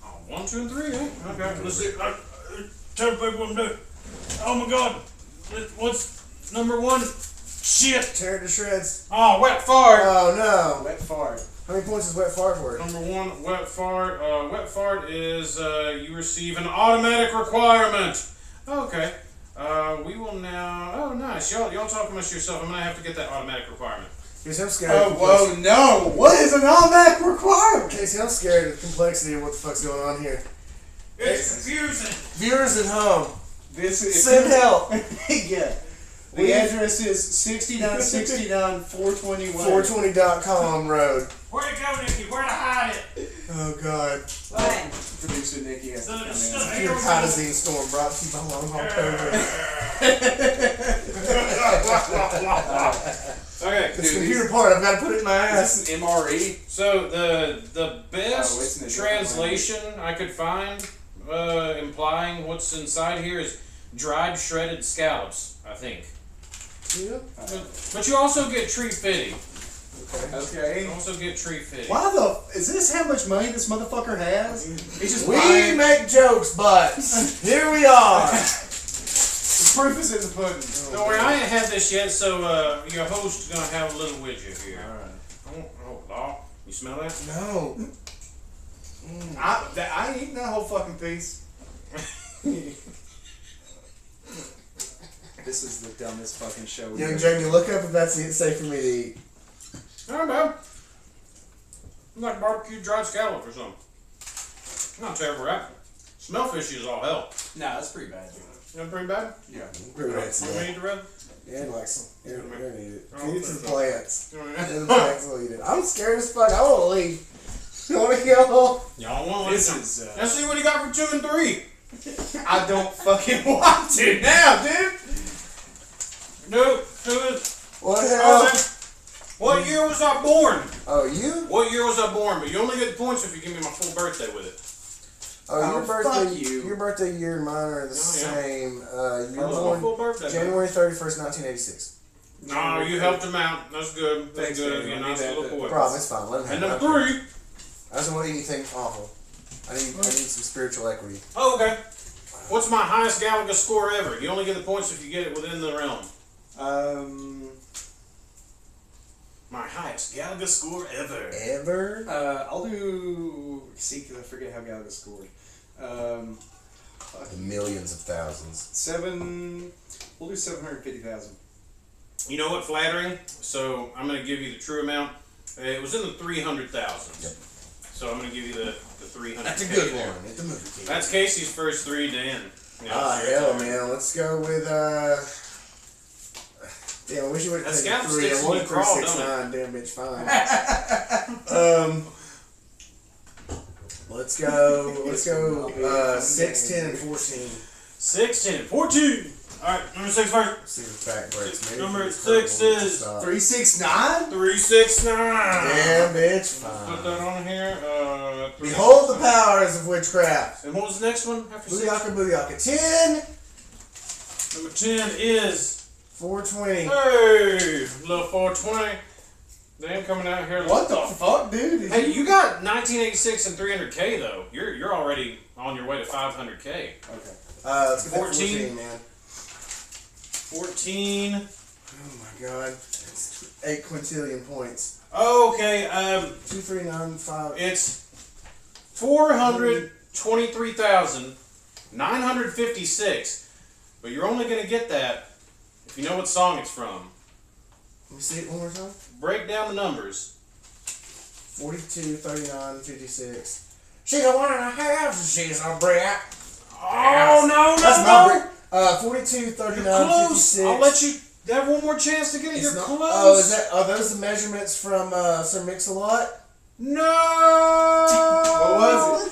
[SPEAKER 1] Oh, 1, 2, and 3, eh? Okay, let's see. Tell the people what I'm doing. Oh my god. What's number 1? Shit.
[SPEAKER 3] Tear it to shreds.
[SPEAKER 1] Oh, wet fart.
[SPEAKER 3] Oh no.
[SPEAKER 2] Wet fart.
[SPEAKER 3] How many points is wet fart for?
[SPEAKER 1] Number 1, wet fart. Wet fart is you receive an automatic requirement. Okay. We will now. Oh, nice. Y'all talk amongst yourself. I'm gonna have to get that automatic requirement.
[SPEAKER 3] Casey, I'm scared.
[SPEAKER 2] Oh, whoa, no! What is an automatic requirement?
[SPEAKER 3] Casey, I'm scared of the complexity of what the fuck's going on here.
[SPEAKER 1] It's confusing.
[SPEAKER 3] Viewers at home,
[SPEAKER 2] Send
[SPEAKER 3] help.
[SPEAKER 2] Yeah. The address is 6969 421.
[SPEAKER 3] 420.com road.
[SPEAKER 1] Where'd it go, Nikki? Where to hide it?
[SPEAKER 3] Oh god.
[SPEAKER 4] What?
[SPEAKER 2] Producer Nikki has to come in.
[SPEAKER 3] Computer Pyrozine Storm brought to you by Long Haul COVID.
[SPEAKER 1] Okay,
[SPEAKER 3] This computer part, I've got to put it in my ass.
[SPEAKER 2] This is MRE.
[SPEAKER 1] so the
[SPEAKER 2] Oh,
[SPEAKER 1] best
[SPEAKER 2] isn't it
[SPEAKER 1] translation I could find implying what's inside here is dried shredded scallops, I think.
[SPEAKER 3] Yeah.
[SPEAKER 1] But you also get tree fitty.
[SPEAKER 2] Okay.
[SPEAKER 1] You also get tree fitty.
[SPEAKER 2] Is this how much money this motherfucker has? He's just
[SPEAKER 3] We
[SPEAKER 2] buying.
[SPEAKER 3] make jokes, but here we are.
[SPEAKER 2] The proof is in the pudding.
[SPEAKER 1] Don't worry, I ain't had this yet, so your host is gonna have a little widget here.
[SPEAKER 2] Alright.
[SPEAKER 1] Oh, Law. You smell that?
[SPEAKER 3] No.
[SPEAKER 2] I ain't eating that whole fucking piece. This is the dumbest fucking show we've
[SPEAKER 3] Young
[SPEAKER 2] ever
[SPEAKER 3] Jamie, look up if that's safe for me to eat.
[SPEAKER 1] Not bad. Like barbecue dried scallop or something. Not terrible, right? Smell fishy as all hell.
[SPEAKER 2] Nah, that's pretty bad, dude.
[SPEAKER 1] You know, pretty bad?
[SPEAKER 2] Yeah.
[SPEAKER 3] Pretty
[SPEAKER 1] You
[SPEAKER 3] fancy.
[SPEAKER 1] want me to eat the rest?
[SPEAKER 3] Yeah, like some. Here, need it.
[SPEAKER 1] Oh,
[SPEAKER 3] Feed it to the plants.
[SPEAKER 1] You want me
[SPEAKER 3] And the
[SPEAKER 1] to-
[SPEAKER 3] plants will eat it. I'm scared as fuck. I want to leave. You want to go?
[SPEAKER 1] Y'all want
[SPEAKER 2] This
[SPEAKER 1] one?
[SPEAKER 2] is,
[SPEAKER 1] Let's see what he got for 2 and 3.
[SPEAKER 2] I don't fucking want to now, dude.
[SPEAKER 1] Dude,
[SPEAKER 3] What the hell?
[SPEAKER 1] what year was I born?
[SPEAKER 3] Oh, you?
[SPEAKER 1] What year was I born? But you only get the points if you give me my full birthday with it.
[SPEAKER 3] Oh, your
[SPEAKER 2] fuck
[SPEAKER 3] birthday.
[SPEAKER 2] you.
[SPEAKER 3] Your birthday year and mine are the
[SPEAKER 1] yeah.
[SPEAKER 3] same. You
[SPEAKER 1] That
[SPEAKER 3] were
[SPEAKER 1] was my
[SPEAKER 3] born
[SPEAKER 1] full birthday.
[SPEAKER 3] January 31st, 1986.
[SPEAKER 1] No, you helped him out. That's good. That's
[SPEAKER 2] Thanks,
[SPEAKER 1] good.
[SPEAKER 2] man.
[SPEAKER 1] You're a
[SPEAKER 2] I
[SPEAKER 1] nice
[SPEAKER 2] need that.
[SPEAKER 1] little boy.
[SPEAKER 3] Problem, it's fine. Let him
[SPEAKER 1] And
[SPEAKER 3] have
[SPEAKER 1] number
[SPEAKER 3] it.
[SPEAKER 1] 3.
[SPEAKER 3] I just don't want anything awful. I need some spiritual equity.
[SPEAKER 1] Oh, okay. What's my highest Galaga score ever? You only get the points if you get it within the realm. My highest Galaga score ever.
[SPEAKER 3] Ever?
[SPEAKER 2] I'll do. See, because I forget how Gallagher scored.
[SPEAKER 3] The millions of thousands.
[SPEAKER 2] We'll do 750,000.
[SPEAKER 1] You know what? Flattering. So I'm going to give you the true amount. It was in the 300,000s.
[SPEAKER 3] Yep.
[SPEAKER 1] So I'm going to give you the 300.
[SPEAKER 3] That's a good one. It's a movie key.
[SPEAKER 1] That's Casey's first 3, Dan.
[SPEAKER 3] Hell, man. Let's go with, damn, I wish you would have taken
[SPEAKER 1] Scalp
[SPEAKER 3] 3.
[SPEAKER 1] sticks
[SPEAKER 3] I
[SPEAKER 1] when
[SPEAKER 3] wanted
[SPEAKER 1] you crawl,
[SPEAKER 3] 369. Damn, bitch, fine. Let's go 6, 10, and 14.
[SPEAKER 1] 6, 10, 14. All right, number 6 first.
[SPEAKER 3] See if the fact breaks. Maybe
[SPEAKER 1] Number 6 is
[SPEAKER 2] 369.
[SPEAKER 1] 369.
[SPEAKER 3] Damn, bitch, fine.
[SPEAKER 1] Put that on here.
[SPEAKER 3] Behold the powers of witchcraft.
[SPEAKER 1] And what was the next one after 6?
[SPEAKER 3] Booyaka, booyaka. 10.
[SPEAKER 1] Number 10 is
[SPEAKER 3] 420.
[SPEAKER 1] hey, little 420. Dan coming out here.
[SPEAKER 2] What the fuck, dude?
[SPEAKER 1] Hey, you got 1986 and 300K though. You're already on your way to 500K.
[SPEAKER 2] Okay.
[SPEAKER 3] Let's get
[SPEAKER 1] 14.
[SPEAKER 3] 14, man.
[SPEAKER 1] 14.
[SPEAKER 3] Oh my god. It's 8 quintillion points.
[SPEAKER 1] Okay.
[SPEAKER 3] 2, 3, 9, 5.
[SPEAKER 1] It's 423,956. But you're only gonna get that if you know what song it's from.
[SPEAKER 3] Let me see it one more time.
[SPEAKER 1] Break down the numbers.
[SPEAKER 3] 42, 39, 56. She don't want to have she's a brat.
[SPEAKER 1] Oh no,
[SPEAKER 3] That's
[SPEAKER 1] no,
[SPEAKER 3] my
[SPEAKER 1] no!
[SPEAKER 3] brat. 42, 39,
[SPEAKER 1] You're close.
[SPEAKER 3] 56.
[SPEAKER 1] I'll let you have one more chance to get it.
[SPEAKER 3] It's
[SPEAKER 1] You're
[SPEAKER 3] not-
[SPEAKER 1] close.
[SPEAKER 3] Oh, are those the measurements from Sir Mix-a-Lot?
[SPEAKER 1] No.
[SPEAKER 2] What was it?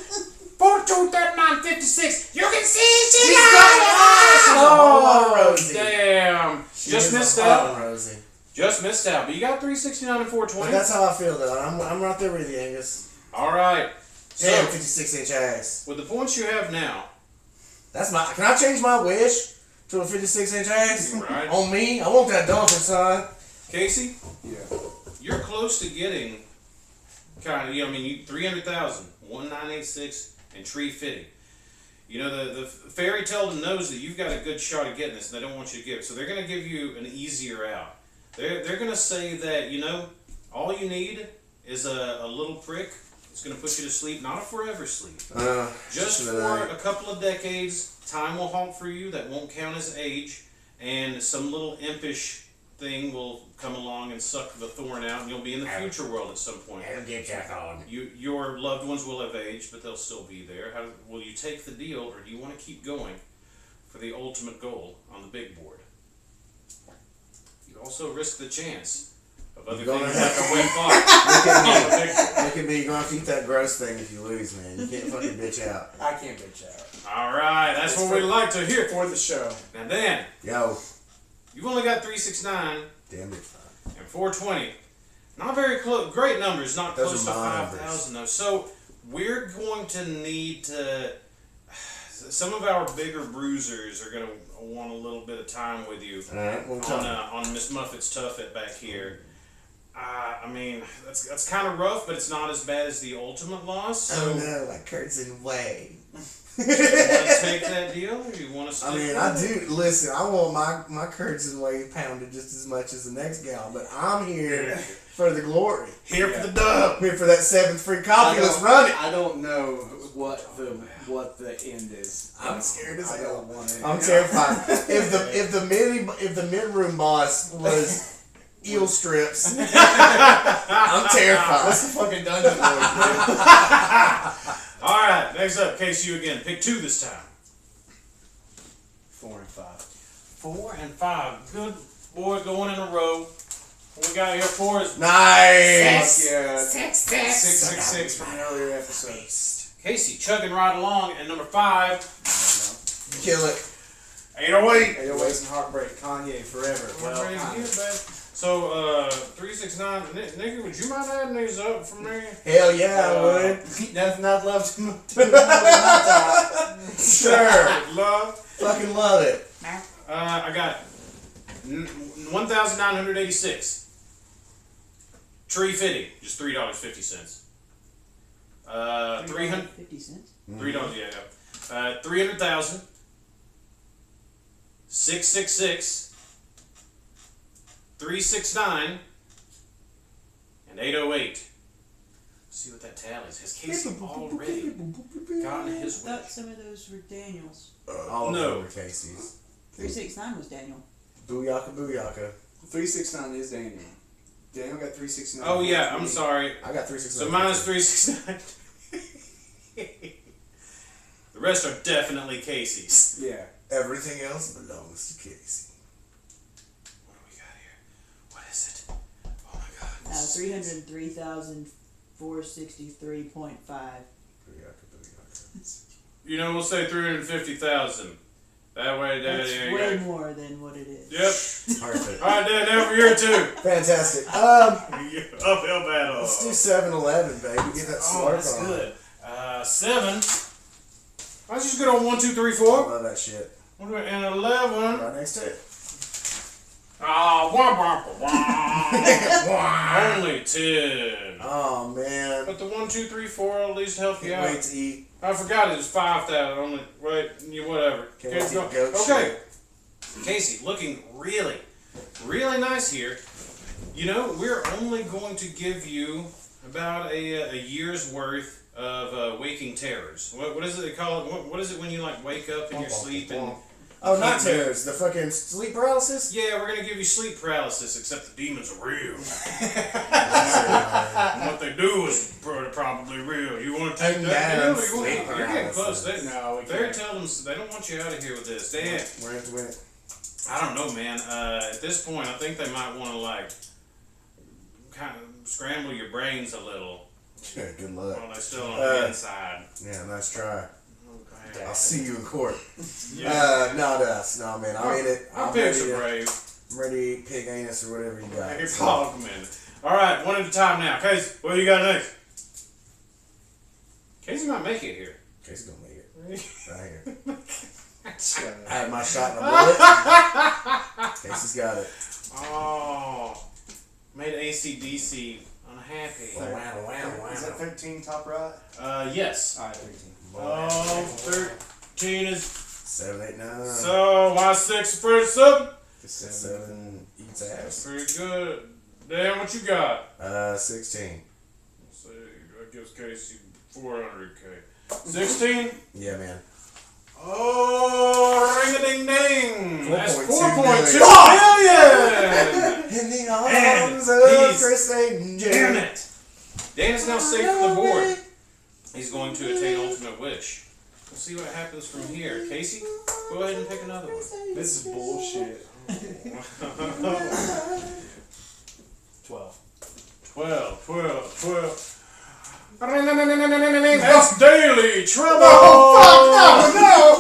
[SPEAKER 1] 42, 39, 56. You can see
[SPEAKER 3] She's got eyes.
[SPEAKER 1] Oh,
[SPEAKER 3] Rosie.
[SPEAKER 1] damn.
[SPEAKER 3] She
[SPEAKER 1] Just
[SPEAKER 3] is
[SPEAKER 1] missed
[SPEAKER 3] a
[SPEAKER 1] out.
[SPEAKER 3] hot Rosie.
[SPEAKER 1] Just missed out. But you got 369 and
[SPEAKER 3] But
[SPEAKER 1] 420.
[SPEAKER 3] that's how I feel, though. I'm right there with you, Angus.
[SPEAKER 1] All right.
[SPEAKER 3] Damn,
[SPEAKER 1] So,
[SPEAKER 3] 56-inch ass.
[SPEAKER 1] with the points you have now,
[SPEAKER 3] That's my. Can I change my wish to a 56-inch ass?
[SPEAKER 1] Right.
[SPEAKER 3] On me? I want that dolphin, son.
[SPEAKER 1] Casey,
[SPEAKER 2] Yeah.
[SPEAKER 1] you're close to getting kind of, 300,000, 1986, and tree fitting. You know, the fairy tale knows that you've got a good shot at getting this, and they don't want you to give it. So they're going to give you an easier out. They're going to say that, all you need is a little prick. It's going to put you to sleep, not a forever sleep. Just for a couple of decades, time will halt for you. That won't count as age. And some little impish thing will come along and suck the thorn out, and you'll be in the future world at some point. Your loved ones will have aged, but they'll still be there. Will you take the deal, or do you want to keep going for the ultimate goal on the big board? You also risk the chance of other things like a wet fart.
[SPEAKER 3] Look at me. You're going to have to eat that gross thing if you lose, man. You can't fucking bitch out.
[SPEAKER 2] I can't bitch out.
[SPEAKER 1] All right, that's what we'd like to hear.
[SPEAKER 2] For the show.
[SPEAKER 1] Now, Dan,
[SPEAKER 3] Yo.
[SPEAKER 1] you've only got 369
[SPEAKER 3] Damn it, fine.
[SPEAKER 1] and 420. Not very close. Great numbers, not
[SPEAKER 3] Those
[SPEAKER 1] close to
[SPEAKER 3] are my
[SPEAKER 1] 5,000 though. So we're going to need to. Some of our bigger bruisers are going to want a little bit of time with you
[SPEAKER 3] All right,
[SPEAKER 1] on Miss Muffet's Tuff It back here. That's kind of rough, but it's not as bad as the ultimate loss. So
[SPEAKER 3] Oh no, like Kurt's in way.
[SPEAKER 1] you want to take that deal, or you want to stick with
[SPEAKER 3] I
[SPEAKER 1] it?
[SPEAKER 3] do. Listen, I want my Kurt's in way pounded just as much as the next gal, but I'm here for the glory. Here for the dub. Here for that 7th free copy. Let's run it.
[SPEAKER 2] I don't know what the end is.
[SPEAKER 3] I'm scared as
[SPEAKER 2] I
[SPEAKER 3] hell.
[SPEAKER 2] don't want it.
[SPEAKER 3] I'm terrified. If the mid room boss was eel strips, I'm terrified.
[SPEAKER 2] What's the fucking dungeon lord?
[SPEAKER 1] All right, next up, Casey, you again. Pick 2 this time.
[SPEAKER 2] 4 and 5.
[SPEAKER 1] 4 and 5. Good boy, going in a row. What we got here? 4 is
[SPEAKER 3] nice.
[SPEAKER 2] Fuck yeah.
[SPEAKER 1] 666
[SPEAKER 2] From an earlier episode.
[SPEAKER 1] Casey chugging right along, and number 5.
[SPEAKER 3] Kill it.
[SPEAKER 1] 808.
[SPEAKER 2] 808s and Heartbreak. Kanye forever.
[SPEAKER 1] Well,
[SPEAKER 2] Well, Kanye.
[SPEAKER 1] so 369. Nikki, would you mind adding these up for me?
[SPEAKER 3] Hell yeah, I would.
[SPEAKER 2] Nothing I'd love to
[SPEAKER 3] Sure.
[SPEAKER 1] Love.
[SPEAKER 3] Fucking love it.
[SPEAKER 1] I got 1,986. Tree fitting, just $3.50. 300.
[SPEAKER 4] 50 cents.
[SPEAKER 1] $3, yeah. 300,000. 666. 369. And 808. See what that tallies. Has Casey already gotten his
[SPEAKER 4] I thought
[SPEAKER 1] wish?
[SPEAKER 4] some of those were Daniel's.
[SPEAKER 3] All of
[SPEAKER 1] No.
[SPEAKER 3] them were Casey's.
[SPEAKER 4] 369 was Daniel.
[SPEAKER 3] Booyaka, booyaka.
[SPEAKER 2] 369 is Daniel. Daniel got 369.
[SPEAKER 1] Oh yeah, I'm sorry.
[SPEAKER 3] I got 369.
[SPEAKER 1] So minus 369. The rest are definitely Casey's.
[SPEAKER 2] Yeah.
[SPEAKER 3] Everything else belongs to Casey.
[SPEAKER 1] What do we got here? What is it? Oh my God.
[SPEAKER 4] 303,463.5.
[SPEAKER 1] You know, we'll say 350,000. That way,
[SPEAKER 4] That's way more than what it is.
[SPEAKER 1] Yep.
[SPEAKER 3] Perfect.
[SPEAKER 1] All right, Dan, now for your two.
[SPEAKER 3] Fantastic.
[SPEAKER 1] Uphill battle.
[SPEAKER 3] Let's do 7-Eleven, baby. Get that
[SPEAKER 1] Oh,
[SPEAKER 3] slurp
[SPEAKER 1] that's
[SPEAKER 3] on.
[SPEAKER 1] good. 7. Let's just go on 1, 2, 3,
[SPEAKER 3] I
[SPEAKER 1] 4.
[SPEAKER 3] love that shit.
[SPEAKER 1] And 11.
[SPEAKER 3] Right next to it.
[SPEAKER 1] Only 10.
[SPEAKER 3] Oh, man.
[SPEAKER 1] But the 1, 2, 3, 4 will at least help you
[SPEAKER 3] Can't
[SPEAKER 1] out.
[SPEAKER 3] wait to eat.
[SPEAKER 1] I forgot it was 5,000. Only whatever.
[SPEAKER 3] Can't wait to eat goat
[SPEAKER 1] Okay, Casey, looking really, really nice here. You know, we're only going to give you about a year's worth of waking terrors. What is it they call it? What is it when you like wake up in your sleep and?
[SPEAKER 3] Oh, not terrors. The fucking sleep paralysis?
[SPEAKER 1] Yeah, we're gonna give you sleep paralysis, except the demons are real. And what they do is probably real. You want to take that deal, or you want? You're getting close. They're telling them they don't want you out of here with this. Dan,
[SPEAKER 3] We're going to win it.
[SPEAKER 1] I don't know, man. At this point, I think they might want to like kind of scramble your brains a little
[SPEAKER 3] Good luck.
[SPEAKER 1] while they're still on the inside.
[SPEAKER 3] Yeah, nice try.
[SPEAKER 1] Okay.
[SPEAKER 3] I'll see you in court.
[SPEAKER 1] Yeah.
[SPEAKER 3] Not us. No, man. I mean it.
[SPEAKER 1] Our
[SPEAKER 3] I'm
[SPEAKER 1] picks
[SPEAKER 3] ready
[SPEAKER 1] are
[SPEAKER 3] to-
[SPEAKER 1] brave.
[SPEAKER 3] I'm ready to eat pig anus or whatever you got.
[SPEAKER 1] Hey, Hogman. All right, one at a time now. Casey, what do you got next? Casey might make it here.
[SPEAKER 3] Casey's gonna make it. Right here.
[SPEAKER 2] Shut
[SPEAKER 3] I had my shot in the bullet. Casey's got it.
[SPEAKER 1] Oh, made AC/DC unhappy.
[SPEAKER 3] Wow.
[SPEAKER 2] Is that 13 top right?
[SPEAKER 1] Yes.
[SPEAKER 2] Alright, 13.
[SPEAKER 1] Oh, 13 is
[SPEAKER 3] 7, 8, 9.
[SPEAKER 1] so. Why 6 for 7?
[SPEAKER 3] 7 eats ass.
[SPEAKER 1] Pretty good. Dan, what you got?
[SPEAKER 3] 16.
[SPEAKER 1] Let's see. That gives Casey 400K. 16.
[SPEAKER 3] Yeah, man.
[SPEAKER 1] Oh, ring a ding ding. That's
[SPEAKER 3] 4.2
[SPEAKER 1] 4.2 million.
[SPEAKER 3] In the
[SPEAKER 1] And
[SPEAKER 3] arms of
[SPEAKER 1] he's-
[SPEAKER 3] Chris Angel.
[SPEAKER 1] Damn it. Dan is now safe from the board. He's going to attain ultimate wish. We'll see what happens from here. Casey, go ahead and pick another one.
[SPEAKER 2] This is bullshit. 12.
[SPEAKER 1] 12. That's daily trouble.
[SPEAKER 3] Oh, fuck, no.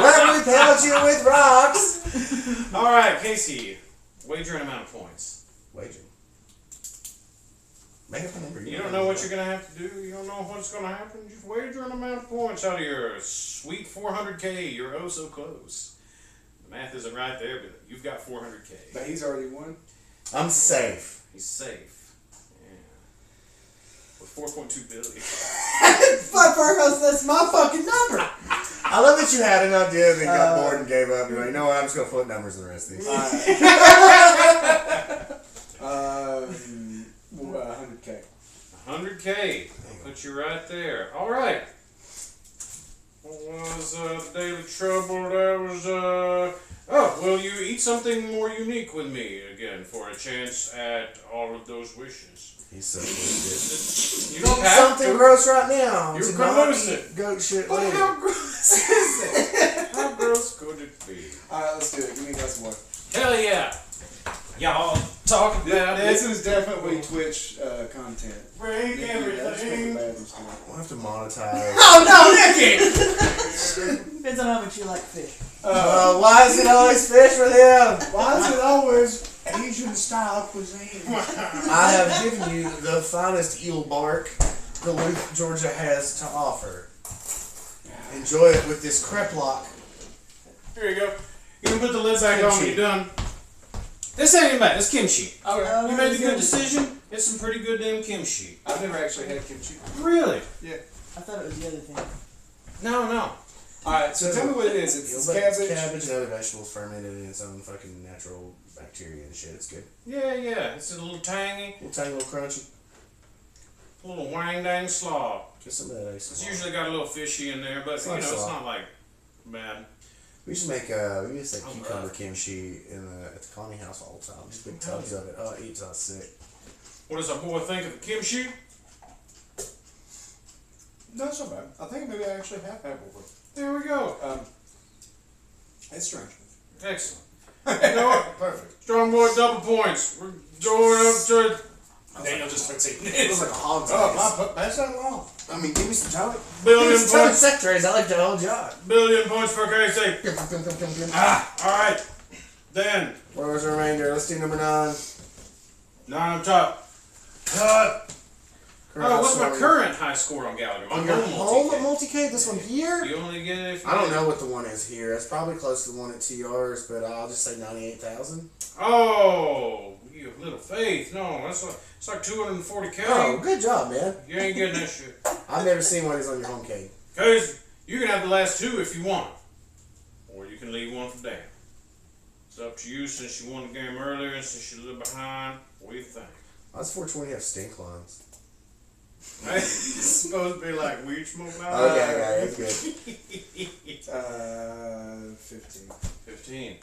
[SPEAKER 3] Well, we pellet you with rocks.
[SPEAKER 1] All right, Casey, wager an amount of points.
[SPEAKER 3] Wager. Make up a number.
[SPEAKER 1] You don't know what you're going to have to do. You don't know what's going to happen. Just wager an amount of points out of your sweet 400K. You're oh so close. The math isn't right there, but you've got 400K.
[SPEAKER 2] But he's already won.
[SPEAKER 3] I'm safe.
[SPEAKER 1] He's safe. Yeah. With 4.2 billion.
[SPEAKER 4] Fuck, Virgos, that's my fucking number.
[SPEAKER 3] I love that you had an idea and then got bored and gave up. You're like, you know what? I'm just going to flip numbers in the rest of these.
[SPEAKER 2] 100K.
[SPEAKER 1] 100K. I'll put you right there. All right. What was the daily trouble? That was oh, will you eat something more unique with me again for a chance at all of those wishes?
[SPEAKER 3] He's so good.
[SPEAKER 1] You don't
[SPEAKER 3] Eat
[SPEAKER 1] have
[SPEAKER 3] something
[SPEAKER 1] to.
[SPEAKER 3] gross right now.
[SPEAKER 1] You're
[SPEAKER 3] to not
[SPEAKER 1] gross.
[SPEAKER 3] eat goat shit
[SPEAKER 1] But
[SPEAKER 3] later.
[SPEAKER 1] how gross is it? How gross could it be?
[SPEAKER 2] Alright, let's do it. Give me a glass of water.
[SPEAKER 1] Hell yeah. Y'all talk about
[SPEAKER 2] This
[SPEAKER 1] it.
[SPEAKER 2] is definitely Twitch content.
[SPEAKER 1] Break
[SPEAKER 2] That's what the
[SPEAKER 1] everything.
[SPEAKER 2] bathroom's doing.
[SPEAKER 3] We'll have to monetize.
[SPEAKER 4] Oh no, Nicky! Depends on how much you like fish.
[SPEAKER 3] Why is it always fish with him?
[SPEAKER 2] Why is it always Asian style cuisine?
[SPEAKER 3] I have given you the finest eel bark Duluth, Georgia has to offer. Enjoy it with this crepe lock.
[SPEAKER 1] Here you go. You can put the lid back on when you're done. This ain't even bad. It's kimchi.
[SPEAKER 2] Okay.
[SPEAKER 1] You made a good decision. It's some pretty good damn kimchi.
[SPEAKER 2] I've never actually had kimchi.
[SPEAKER 1] Really?
[SPEAKER 2] Yeah.
[SPEAKER 4] I thought it was the other thing.
[SPEAKER 1] No.
[SPEAKER 2] Alright, so tell me what it is. It's cabbage.
[SPEAKER 3] Cabbage and other vegetables fermented in its own fucking natural bacteria and shit. It's good.
[SPEAKER 1] Yeah. It's a little tangy,
[SPEAKER 3] A little tangy, a little crunchy.
[SPEAKER 1] a little wang dang slaw.
[SPEAKER 3] Get some of that
[SPEAKER 1] It's usually got a little fishy in there, but
[SPEAKER 3] It's
[SPEAKER 1] you know,
[SPEAKER 3] like
[SPEAKER 1] it's
[SPEAKER 3] slaw.
[SPEAKER 1] not like bad.
[SPEAKER 3] We used to make cucumber kimchi at the Connie house all the time. Just big tubs of it. Oh, it eats us sick.
[SPEAKER 1] What does our boy think of the kimchi?
[SPEAKER 2] Not so bad. I think maybe I actually have had before.
[SPEAKER 1] There we go.
[SPEAKER 2] It's strange.
[SPEAKER 1] Excellent. You know what?
[SPEAKER 2] Perfect.
[SPEAKER 1] Strong boy, double points. We're going up to...
[SPEAKER 2] Daniel just starts eating
[SPEAKER 3] It
[SPEAKER 2] it.
[SPEAKER 3] was like a hog's
[SPEAKER 2] Oh,
[SPEAKER 3] ass.
[SPEAKER 2] pass that along.
[SPEAKER 3] I mean, give me some tonic.
[SPEAKER 1] Billion
[SPEAKER 3] Tonic
[SPEAKER 1] points.
[SPEAKER 3] secretaries. I like the whole job.
[SPEAKER 1] Billion points for Casey. Alright. Then,
[SPEAKER 3] Where was the remainder? Let's do number 9.
[SPEAKER 1] 9 on top. Oh, what's my current high score on Gallagher? My
[SPEAKER 3] On your
[SPEAKER 1] home
[SPEAKER 3] home
[SPEAKER 1] multi-K.
[SPEAKER 3] multi-K? This one here?
[SPEAKER 1] You only get it if you
[SPEAKER 3] I don't
[SPEAKER 1] get-
[SPEAKER 3] know what the one is here. It's probably close to the one at TR's, but I'll just say 98,000.
[SPEAKER 1] Oh, you have little faith. No, it's like 240K.
[SPEAKER 3] Oh, good job, man.
[SPEAKER 1] You ain't getting that shit.
[SPEAKER 3] I've never seen one is on your home cake.
[SPEAKER 1] Cause you can have the last 2 if you want. Or you can leave one for Dan. It's up to you since you won the game earlier and since you're a little behind. What do you think?
[SPEAKER 3] That's 420 have stink lines.
[SPEAKER 1] It's supposed to be like weed smoke now.
[SPEAKER 3] Okay, that's good.
[SPEAKER 2] 15.
[SPEAKER 1] 15.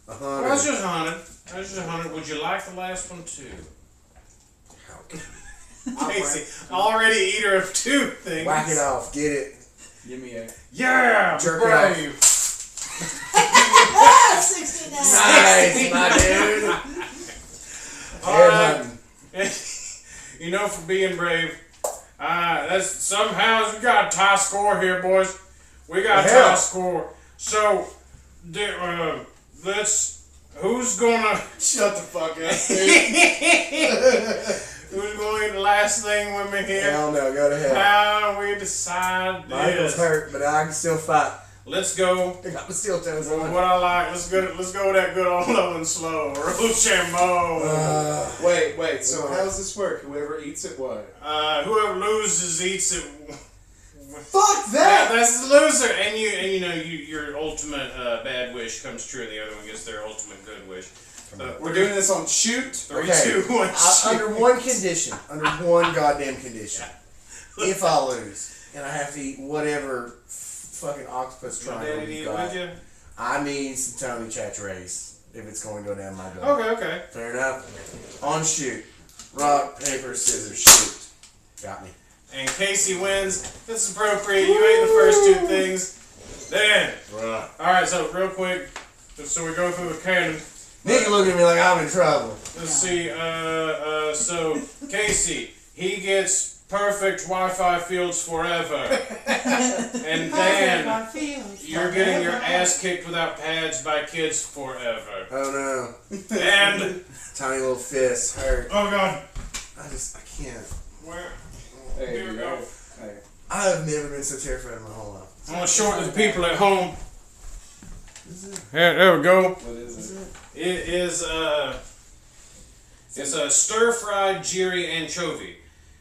[SPEAKER 3] 100.
[SPEAKER 1] Well, that's just 100. That's just 100. Would you like the last one too? Casey, already eater of 2 things.
[SPEAKER 3] Whack it off. Get it.
[SPEAKER 2] Give me a...
[SPEAKER 1] Yeah,
[SPEAKER 3] Jerk
[SPEAKER 1] brave.
[SPEAKER 4] 69.
[SPEAKER 3] Nice, my dude.
[SPEAKER 1] All right. You know, for being brave, that's somehow we got a tie score here, boys. We got a tie score. So, who's gonna
[SPEAKER 2] Shut the fuck up, dude.
[SPEAKER 1] who's going to eat the last thing with me here?
[SPEAKER 3] Hell no, go to hell.
[SPEAKER 1] How we decide
[SPEAKER 3] Michael's
[SPEAKER 1] this?
[SPEAKER 3] hurt, but I can still fight.
[SPEAKER 1] Let's go.
[SPEAKER 3] I got my steel toes
[SPEAKER 1] What
[SPEAKER 3] on.
[SPEAKER 1] I like. Let's go with that good old low and slow. Rochambeau.
[SPEAKER 2] Wait, so how does this work? Whoever eats it, what?
[SPEAKER 1] Whoever loses eats it.
[SPEAKER 3] Fuck that!
[SPEAKER 1] That's the loser, and you know your ultimate bad wish comes true, and the other one gets their ultimate good wish. So,
[SPEAKER 2] We're doing this on shoot.
[SPEAKER 1] 3,
[SPEAKER 3] Okay.
[SPEAKER 1] 2, 1.
[SPEAKER 3] Under one condition. Under one goddamn condition. If I lose, and I have to eat whatever fucking octopus triangle you got, I need some Tony Chachere's if it's going to go down my gut.
[SPEAKER 1] Okay.
[SPEAKER 3] Fair enough. On shoot. Rock, paper, scissors, shoot. Got me.
[SPEAKER 1] And Casey wins. This is appropriate. You ate the first 2 things. Then.
[SPEAKER 3] Right.
[SPEAKER 1] Alright, so real quick, just so we go through the canon.
[SPEAKER 3] Nigga look at me like I'm in trouble.
[SPEAKER 1] Let's see. So Casey, he gets perfect Wi-Fi fields forever. And then you're getting your ass kicked without pads by kids forever.
[SPEAKER 3] Oh no.
[SPEAKER 1] And
[SPEAKER 3] Tiny little fist hurt.
[SPEAKER 1] oh god,
[SPEAKER 3] I can't.
[SPEAKER 1] where?
[SPEAKER 2] Hey,
[SPEAKER 1] Here we go.
[SPEAKER 2] Hey.
[SPEAKER 3] I have never been so terrified in my whole life.
[SPEAKER 1] I'm gonna shorten the people at home. There we go.
[SPEAKER 2] What is it?
[SPEAKER 1] It is it's a stir-fried Jiri anchovy.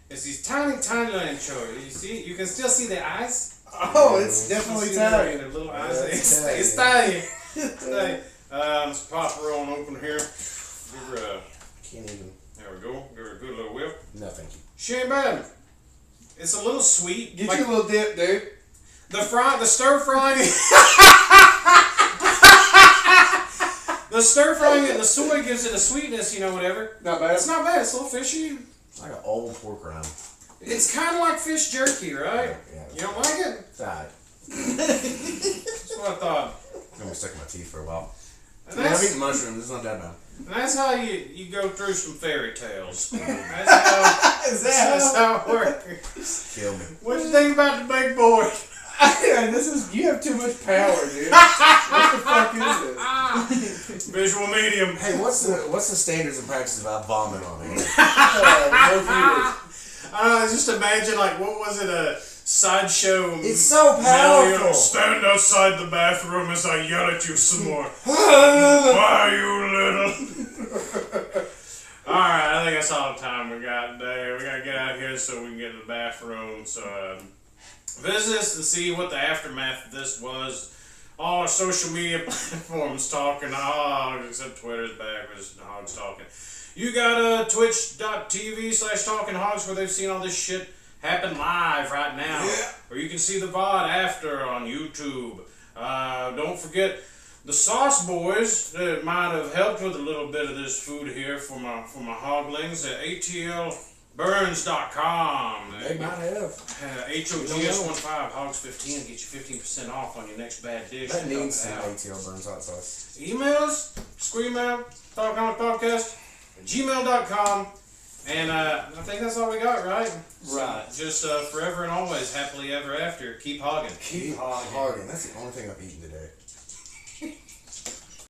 [SPEAKER 1] It's these tiny little anchovies. You see, you can still see the eyes.
[SPEAKER 2] Oh, it's definitely
[SPEAKER 1] You see their
[SPEAKER 2] Italian.
[SPEAKER 1] little
[SPEAKER 3] Yeah,
[SPEAKER 1] eyes.
[SPEAKER 3] it's
[SPEAKER 1] It's
[SPEAKER 3] Italian.
[SPEAKER 1] Italian. It's Italian. Let's pop her on open here. Give her
[SPEAKER 3] Can't even.
[SPEAKER 1] there we go. Give her a good little whip.
[SPEAKER 3] No, thank you.
[SPEAKER 1] She ain't bad. It's a little sweet.
[SPEAKER 2] Get
[SPEAKER 1] like
[SPEAKER 2] you a little dip, dude.
[SPEAKER 1] the stir frying. The stir frying and the soy gives it a sweetness, you know, whatever.
[SPEAKER 2] Not bad.
[SPEAKER 1] It's not bad. It's a little fishy.
[SPEAKER 3] It's like an old pork rind.
[SPEAKER 1] It's kind of like fish jerky, right?
[SPEAKER 3] Yeah.
[SPEAKER 1] You don't like it?
[SPEAKER 3] It's alright.
[SPEAKER 1] That's what I thought.
[SPEAKER 3] I'm gonna stick in my teeth for a while.
[SPEAKER 1] And
[SPEAKER 3] I mean, I've
[SPEAKER 1] that's,
[SPEAKER 3] eaten mushrooms. It's not that bad.
[SPEAKER 1] and that's how you go through some fairy tales. That's how it works.
[SPEAKER 3] Kill me.
[SPEAKER 1] What you think about the big boy?
[SPEAKER 2] You have too much power, dude. What the fuck is this?
[SPEAKER 1] Visual medium.
[SPEAKER 3] Hey, what's the standards and practices if I vomit on it?
[SPEAKER 1] I don't know, just imagine, like, what was it, a sideshow?
[SPEAKER 3] It's so
[SPEAKER 1] Now you're
[SPEAKER 3] powerful.
[SPEAKER 1] like, stand outside the bathroom as I yell at you some more. Why, you little? Alright, I think that's all the time we got today. We gotta get out of here so we can get to the bathroom. So, visit us and see what the aftermath of this was. All our social media platforms talking Hogg, except Twitter's back, but just Hogg's talking. You got twitch.tv/talkinhogs where they've seen all this shit happen live right now.
[SPEAKER 3] Yeah.
[SPEAKER 1] Or you can see the VOD after on YouTube. Don't forget the sauce boys that might have helped with a little bit of this food here for my hoglings at atlburns.com.
[SPEAKER 3] They might have.
[SPEAKER 1] HOGS15 Hogs15 get you 15% off on your next bad dish.
[SPEAKER 3] That needs some ATL Burns hot sauce.
[SPEAKER 1] Emails, scream out, talkinhogspodcast, gmail.com. And I think that's all we got, right?
[SPEAKER 2] Right.
[SPEAKER 1] Just forever and always, happily ever after. Keep hogging.
[SPEAKER 2] Keep hogging.
[SPEAKER 3] Hogging. That's the only thing I've eaten today.